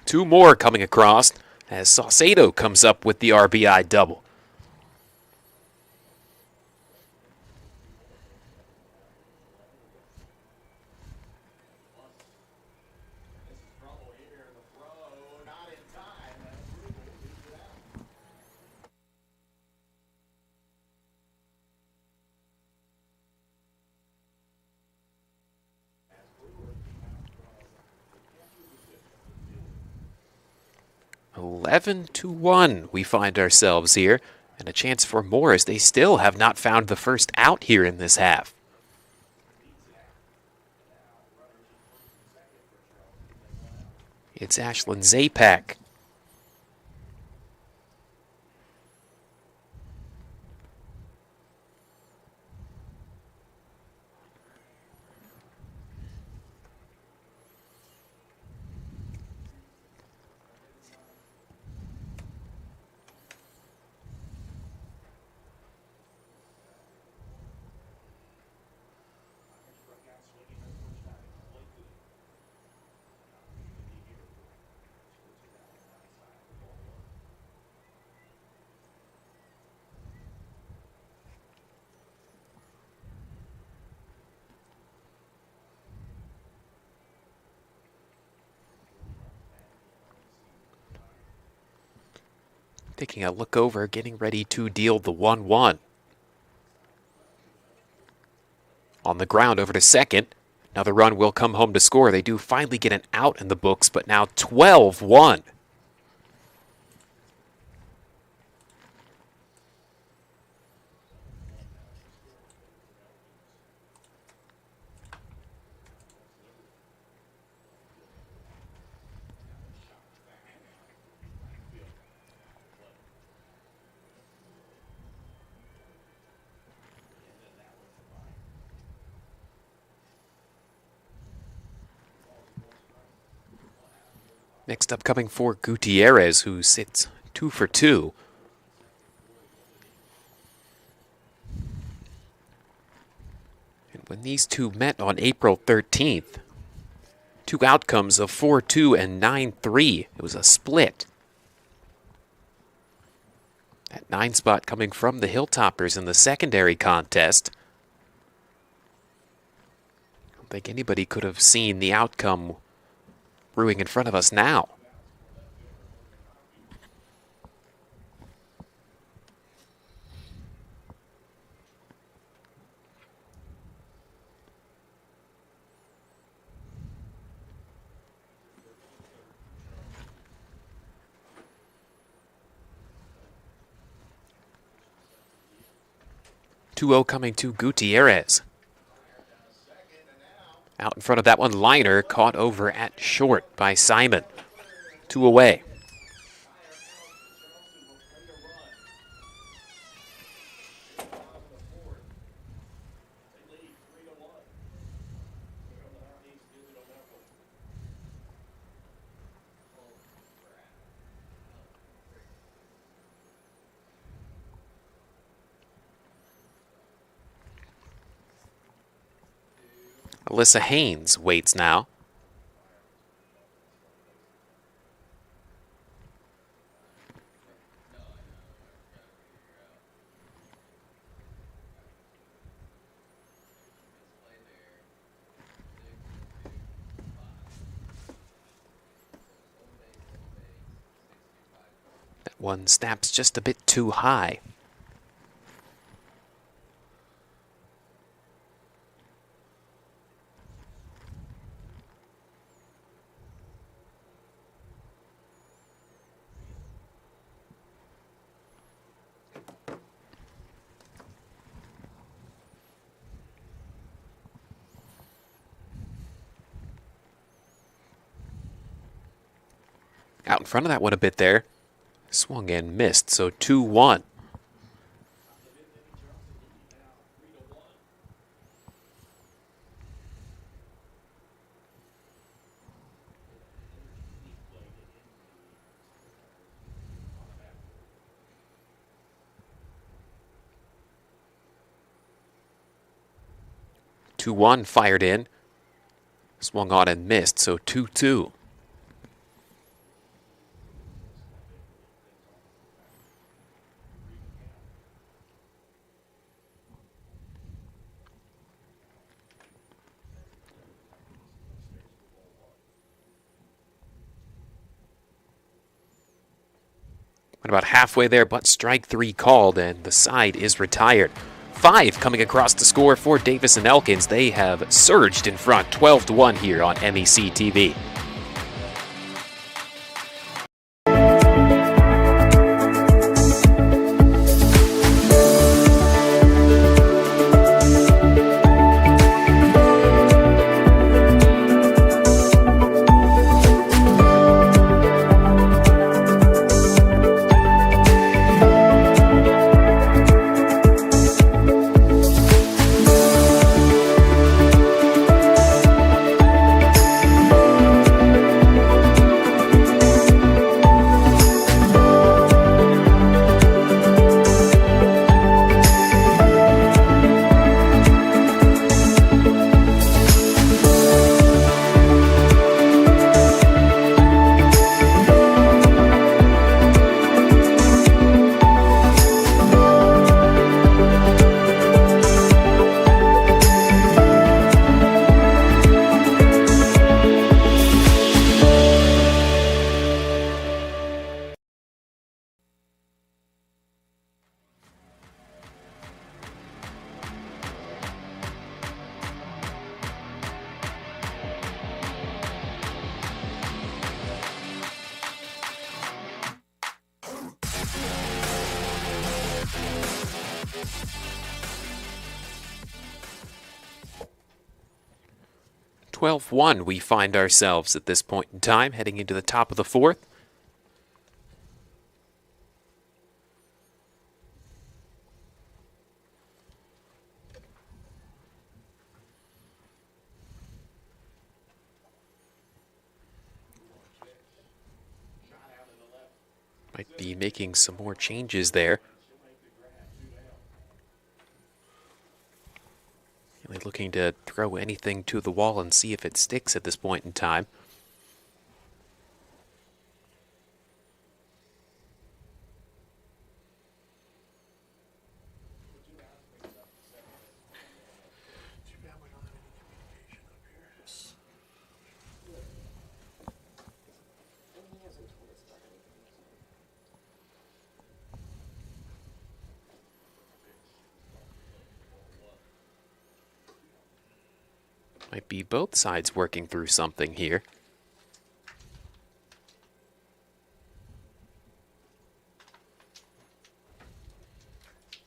[SPEAKER 5] 2 more coming across as Saucedo comes up with the RBI double. Eleven to 1 we find ourselves here, and a chance for more as they still have not found the first out here in this half. It's Ashlyn Zapak. Taking a look over, getting ready to deal the 1-1. On the ground over to second. Another run will come home to score. They do finally get an out in the books, but now 12-1. Next up coming for Gutierrez, who sits 2 for 2. And when these two met on April 13th, two outcomes of 4-2 and 9-3. It was a split. That 9 spot coming from the Hilltoppers in the secondary contest. I don't think anybody could have seen the outcome brewing in front of us now. Two-0 coming to Gutierrez. Out in front of that one, Liner caught over at short by Simon. 2 away. Alyssa Haynes waits now. That one snaps just a bit too high. Out in front of that one a bit there. Swung and missed, so 2-1. Two-one fired in. Swung on and missed, so 2-2. Went about halfway there, but strike 3 called, and the side is retired. 5 coming across the score for Davis and Elkins. They have surged in front, 12-1 here on MEC TV. One, we find ourselves at this point in time, heading into the top of the 4th. Might be making some more changes there. Really looking to throw anything to the wall and see if it sticks at this point in time. Might be both sides working through something here.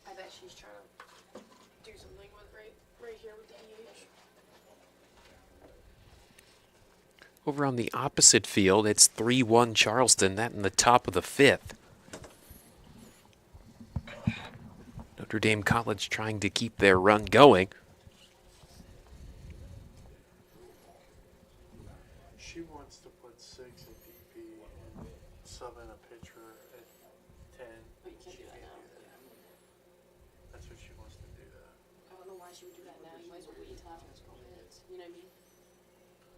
[SPEAKER 8] I bet she's trying to do something with right here with the EH.
[SPEAKER 5] Over on the opposite field, it's 3-1 Charleston, that in the top of the 5th. Notre Dame College trying to keep their run going.
[SPEAKER 12] She wants to put 6 at DP and sub in a pitcher at 10.
[SPEAKER 8] But you can't do that now.
[SPEAKER 12] That's what she wants to do. That.
[SPEAKER 8] I don't know why she would do that now. You might as well wait until after those couple minutes. You know what I mean?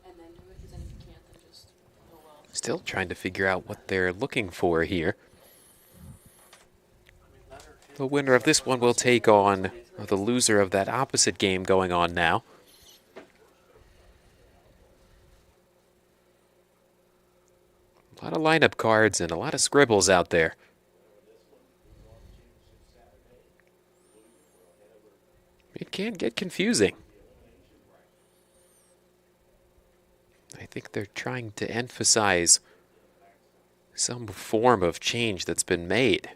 [SPEAKER 8] And then do it, because then if you can't, then just, oh well.
[SPEAKER 5] Still trying to figure out what they're looking for here. The winner of this one will take on the loser of that opposite game going on now. A lot of lineup cards and a lot of scribbles out there. It can get confusing. I think they're trying to emphasize some form of change that's been made.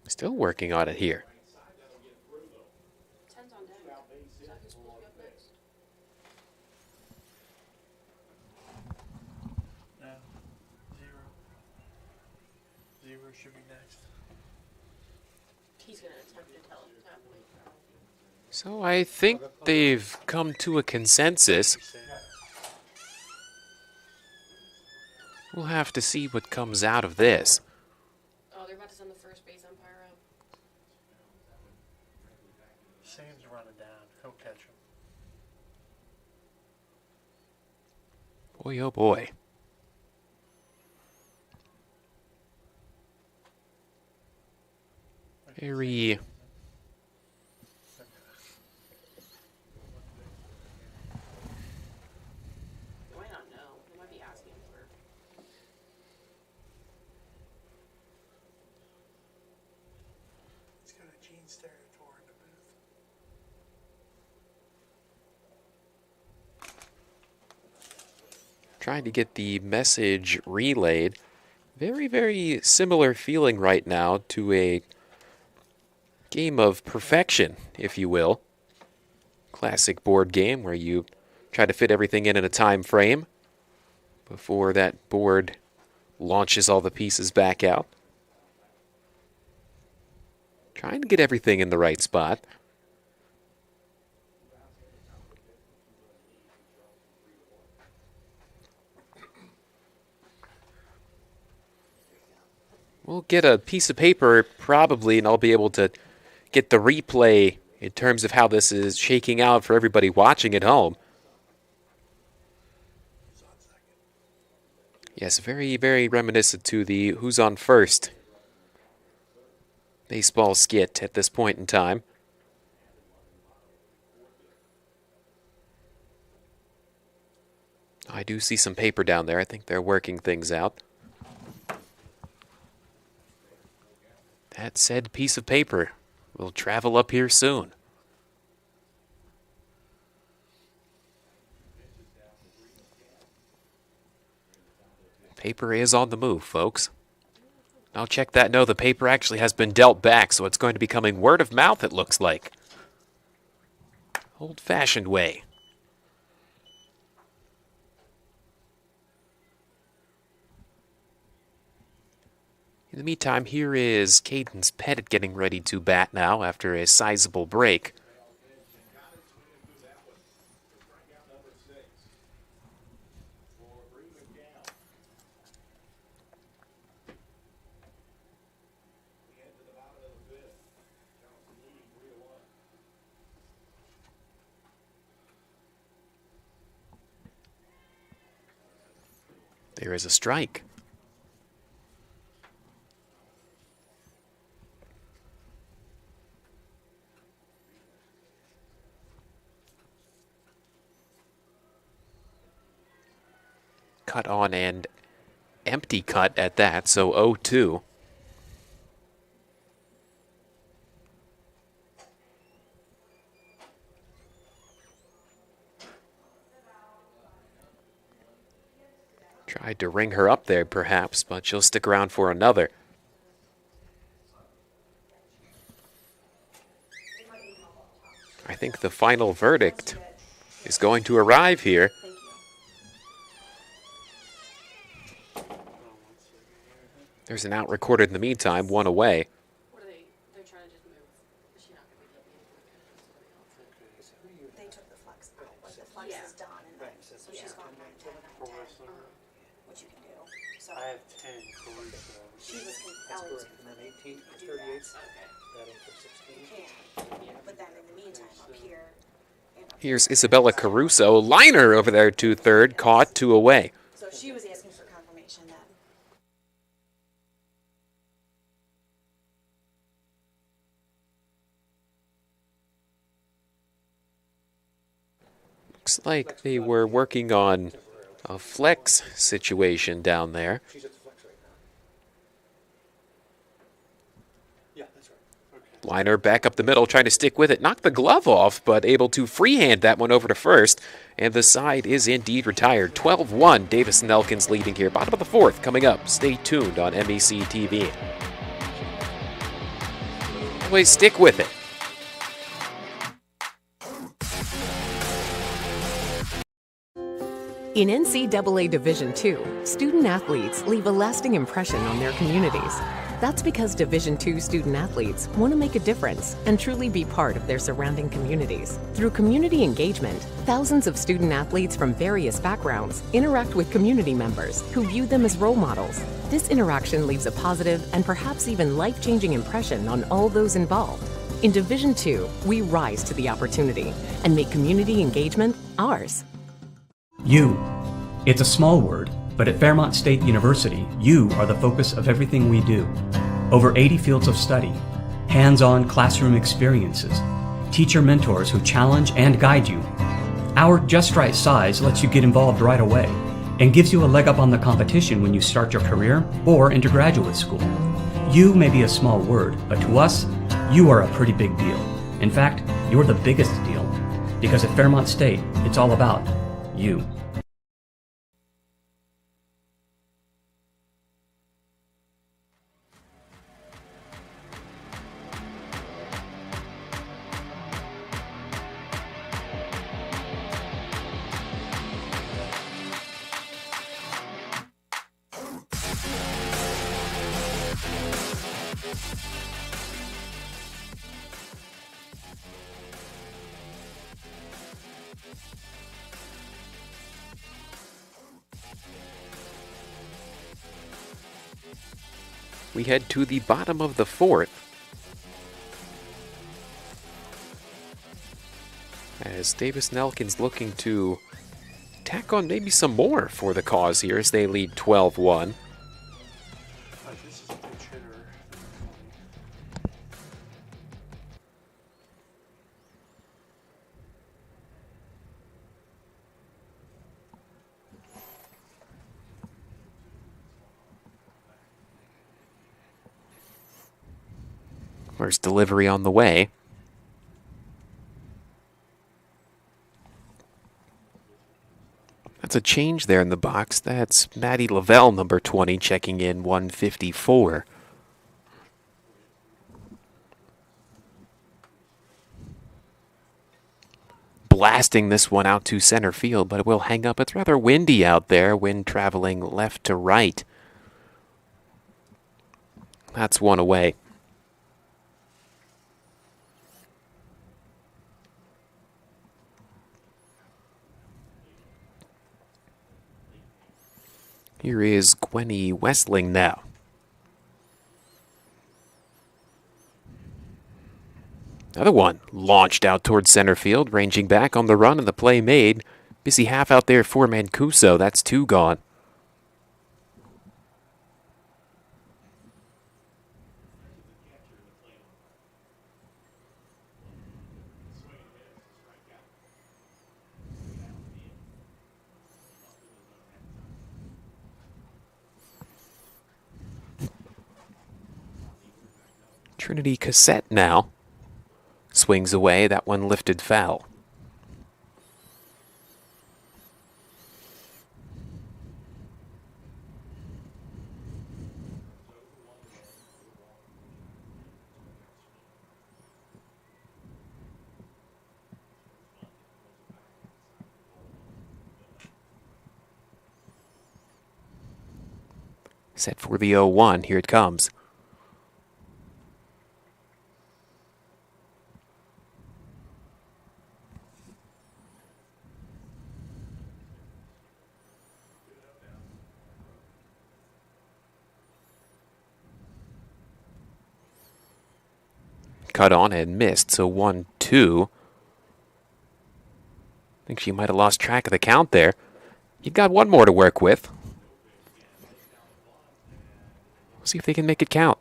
[SPEAKER 5] Still working on it here.
[SPEAKER 8] 10's on deck. Is that who's supposed to be up next?
[SPEAKER 12] No. 0. 0 should be next.
[SPEAKER 8] He's going to attempt to tell him to tap me.
[SPEAKER 5] So I think they've come to a consensus. We'll have to see what comes out of this.
[SPEAKER 8] Oh, they're about to send the first base umpire out.
[SPEAKER 12] Sam's running down. He'll catch him.
[SPEAKER 5] Boy, oh boy. Very...
[SPEAKER 8] They might not know. They might be asking him for...
[SPEAKER 12] He's got a Gene Steratore in the booth.
[SPEAKER 5] trying to get the message relayed. Very, very similar feeling right now to a game of perfection, if you will. Classic board game where you try to fit everything in a time frame before that board launches all the pieces back out. Trying to get everything in the right spot. We'll get a piece of paper probably, and I'll be able to get the replay in terms of how this is shaking out for everybody watching at home. Yes, very, very reminiscent to the Who's on First baseball skit at this point in time. I do see some paper down there. I think they're working things out. That said piece of paper will travel up here soon. Paper is on the move, folks. I'll check that. No, the paper actually has been dealt back, so it's going to be coming word of mouth, it looks like. Old-fashioned way. In the meantime, here is Cadence Pettit getting ready to bat now after a sizable break. There is a strike. Cut on and empty cut at that, so 0-2. Tried to ring her up there, perhaps, but she'll stick around for another. I think the final verdict is going to arrive here. There's an out recorded in the meantime, one away.
[SPEAKER 8] What are they're trying to just move. Is she not going to be
[SPEAKER 13] They took the flex out. Like the flex is done, and then, so she's gone 9-10, 9-10. Which you can do. So
[SPEAKER 12] I have 10 towards
[SPEAKER 13] she was Ellie was confirming.
[SPEAKER 14] 18 to
[SPEAKER 13] Do that.
[SPEAKER 14] 38, batting for 16.
[SPEAKER 13] You can. But then in the meantime, up here.
[SPEAKER 5] Here's Isabella Caruso. Liner over there to third, caught, 2 away.
[SPEAKER 13] So she was asking for confirmation then.
[SPEAKER 5] Looks like they were working on a flex situation down there.
[SPEAKER 14] She's at the flex right now. Yeah, that's right.
[SPEAKER 5] Liner back up the middle, trying to stick with it. Knocked the glove off, but able to freehand that one over to first. And the side is indeed retired. 12-1, Davis and Elkins leading here. Bottom of the fourth coming up. Stay tuned on MEC TV. Always stick with it.
[SPEAKER 10] In NCAA Division II, student athletes leave a lasting impression on their communities. That's because Division II student athletes want to make a difference and truly be part of their surrounding communities. Through community engagement, thousands of student athletes from various backgrounds interact with community members who view them as role models. This interaction leaves a positive and perhaps even life-changing impression on all those involved. In Division II, we rise to the opportunity and make community engagement ours.
[SPEAKER 11] You. It's a small word, but at Fairmont State University, you are the focus of everything we do. Over 80 fields of study, hands-on classroom experiences, teacher mentors who challenge and guide you. Our just right size lets you get involved right away and gives you a leg up on the competition when you start your career or into graduate school. You may be a small word, but to us, you are a pretty big deal. In fact, you're the biggest deal, because at Fairmont State, it's all about you.
[SPEAKER 5] We head to the bottom of the fourth, as Davis and Elkins looking to tack on maybe some more for the cause here as they lead 12-1.
[SPEAKER 12] This is a pitch hitter.
[SPEAKER 5] First delivery on the way. That's a change there in the box. That's Maddie Lavelle, number 20, checking in 154. Blasting this one out to center field, but it will hang up. It's rather windy out there, wind traveling left to right. That's one away. Here is Gwenny Westling now. Another one launched out towards center field, ranging back on the run and the play made. Busy half out there for Mancuso. That's 2 gone. Trinity Cassette now. Swings away, that one lifted foul. Set for the 0-1, here it comes. Cut on and missed, so 1-2. I think she might have lost track of the count there. You've got one more to work with. See if they can make it count.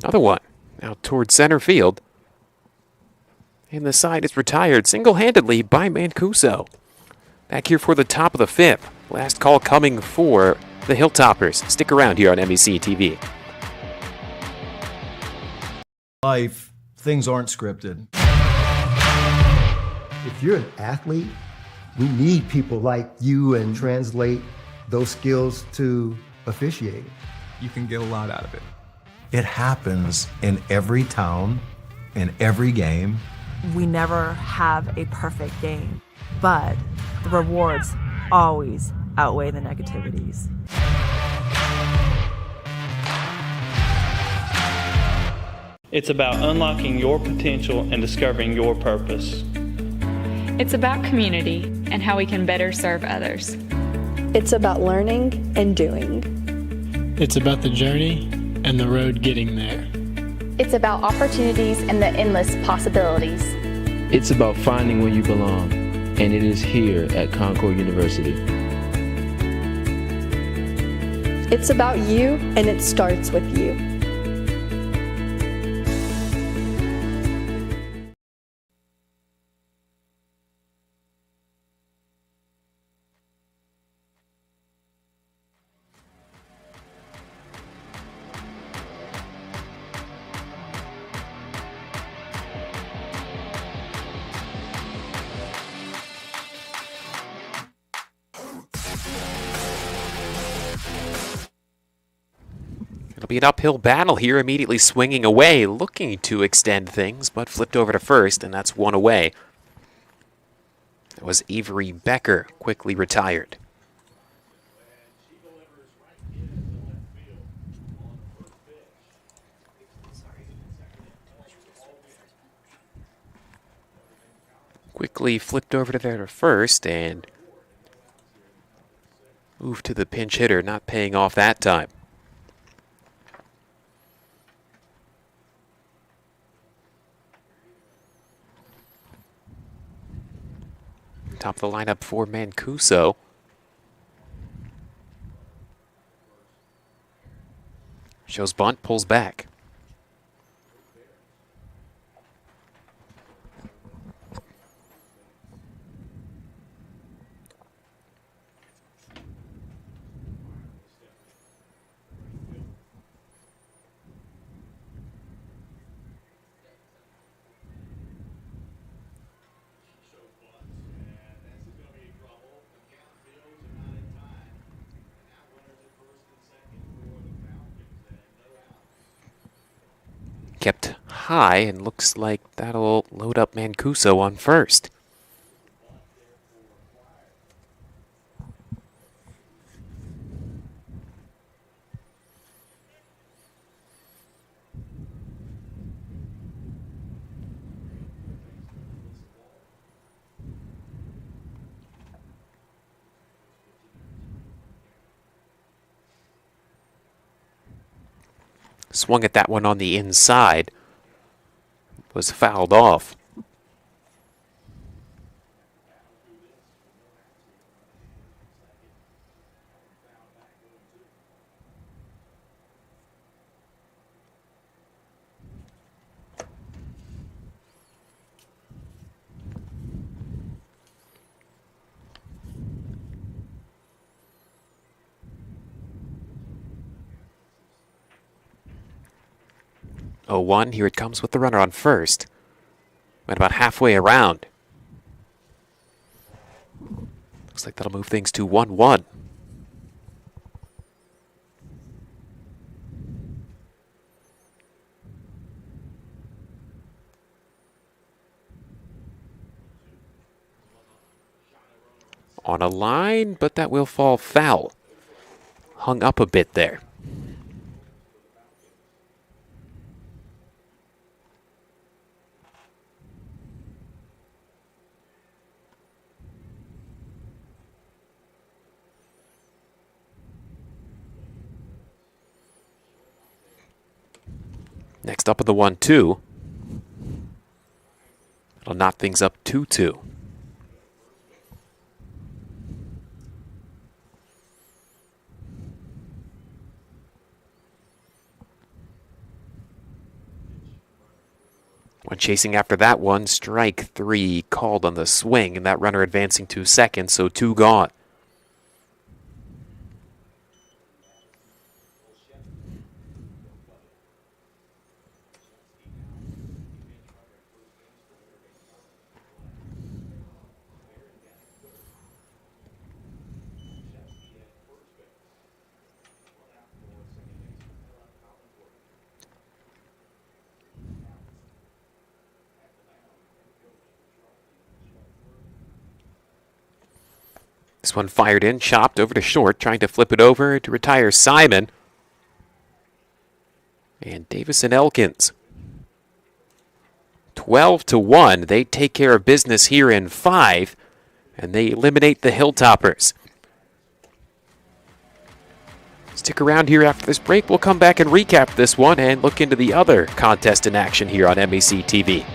[SPEAKER 5] Another one. Now towards center field. And the side is retired single-handedly by Mancuso. Back here for the top of the 5th. Last call coming for the Hilltoppers. Stick around here on MEC TV.
[SPEAKER 15] Life, things aren't scripted.
[SPEAKER 16] If you're an athlete, we need people like you and translate those skills to officiating.
[SPEAKER 17] You can get a lot out of it.
[SPEAKER 15] It happens in every town, in every game.
[SPEAKER 18] We never have a perfect game, but the rewards always outweigh the negativities.
[SPEAKER 19] It's about unlocking your potential and discovering your purpose.
[SPEAKER 20] It's about community and how we can better serve others.
[SPEAKER 21] It's about learning and doing.
[SPEAKER 22] It's about the journey and the road getting there.
[SPEAKER 23] It's about opportunities and the endless possibilities.
[SPEAKER 24] It's about finding where you belong, and it is here at Concord University.
[SPEAKER 21] It's about you, and it starts with you.
[SPEAKER 5] It'll be an uphill battle here, immediately swinging away, looking to extend things, but flipped over to first, and that's one away. That was Avery Becker, quickly retired. Quickly flipped over to there to first, and moved to the pinch hitter, not paying off that time. Top of the lineup for Mancuso. Shows bunt, pulls back. Kept high, and looks like that'll load up Mancuso on first. Swung at that one on the inside. Was fouled off. Oh, 1. Here it comes with the runner on first. Went about halfway around. Looks like that'll move things to 1-1. On a line, but that will fall foul. Hung up a bit there. Next up at the 1-2. It'll knock things up 2-2. When chasing after that one, strike 3 called on the swing, and that runner advancing to second, so 2 gone. This one fired in, chopped over to short, trying to flip it over to retire Simon. And Davis and Elkins. 12-1. They take care of business here in 5, and they eliminate the Hilltoppers. Stick around here after this break. We'll come back and recap this one and look into the other contest in action here on MEC TV.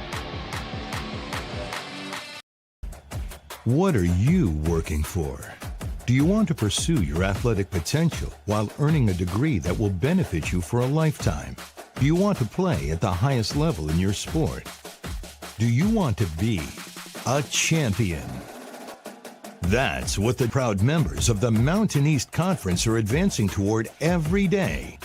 [SPEAKER 1] What are you working for? Do you want to pursue your athletic potential while earning a degree that will benefit you for a lifetime? Do you want to play at the highest level in your sport? Do you want to be a champion? That's what the proud members of the Mountain East Conference are advancing toward every day.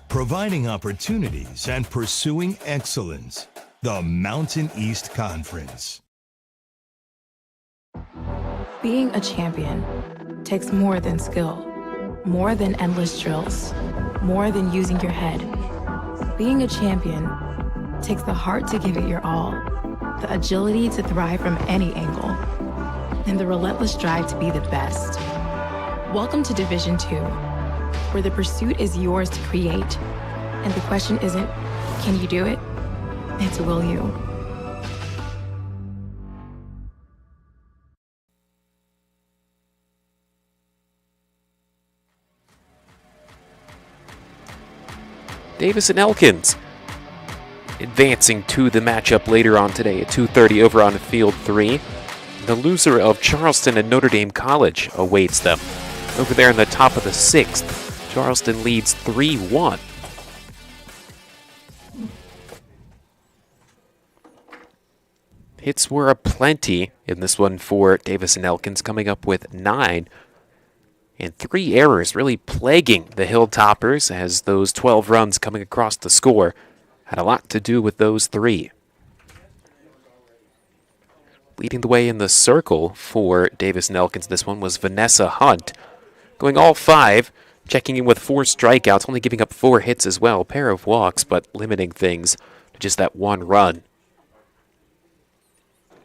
[SPEAKER 1] Providing opportunities and pursuing excellence. The Mountain East Conference.
[SPEAKER 18] Being a champion takes more than skill, more than endless drills, more than using your head. Being a champion takes the heart to give it your all, the agility to thrive from any angle, and the relentless drive to be the best. Welcome to Division 2, where the pursuit is yours to create, and the question isn't, can you do it? It's, will you?
[SPEAKER 5] Davis and Elkins advancing to the matchup later on today at 2:30 over on Field 3. The loser of Charleston and Notre Dame College awaits them. Over there in the top of the 6th, Charleston leads 3-1. Hits were aplenty in this one for Davis and Elkins, coming up with 9. And 3 errors really plaguing the Hilltoppers, as those 12 runs coming across the score had a lot to do with those 3. Leading the way in the circle for Davis and Elkins, this one was Vanessa Hunt. Going all 5, checking in with 4 strikeouts, only giving up 4 hits as well. A pair of walks, but limiting things to just that 1 run.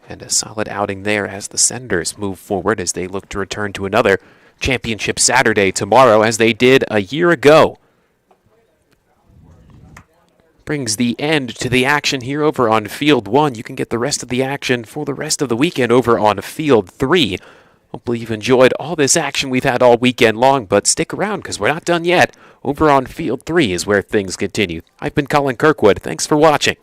[SPEAKER 5] And a solid outing there as the Senators move forward as they look to return to another championship Saturday tomorrow, as they did a year ago. Brings the end to the action here over on Field 1. You can get the rest of the action for the rest of the weekend over on Field 3. Hopefully you've enjoyed all this action we've had all weekend long, but stick around because we're not done yet. Over on Field 3 is where things continue. I've been Colin Kirkwood. Thanks for watching.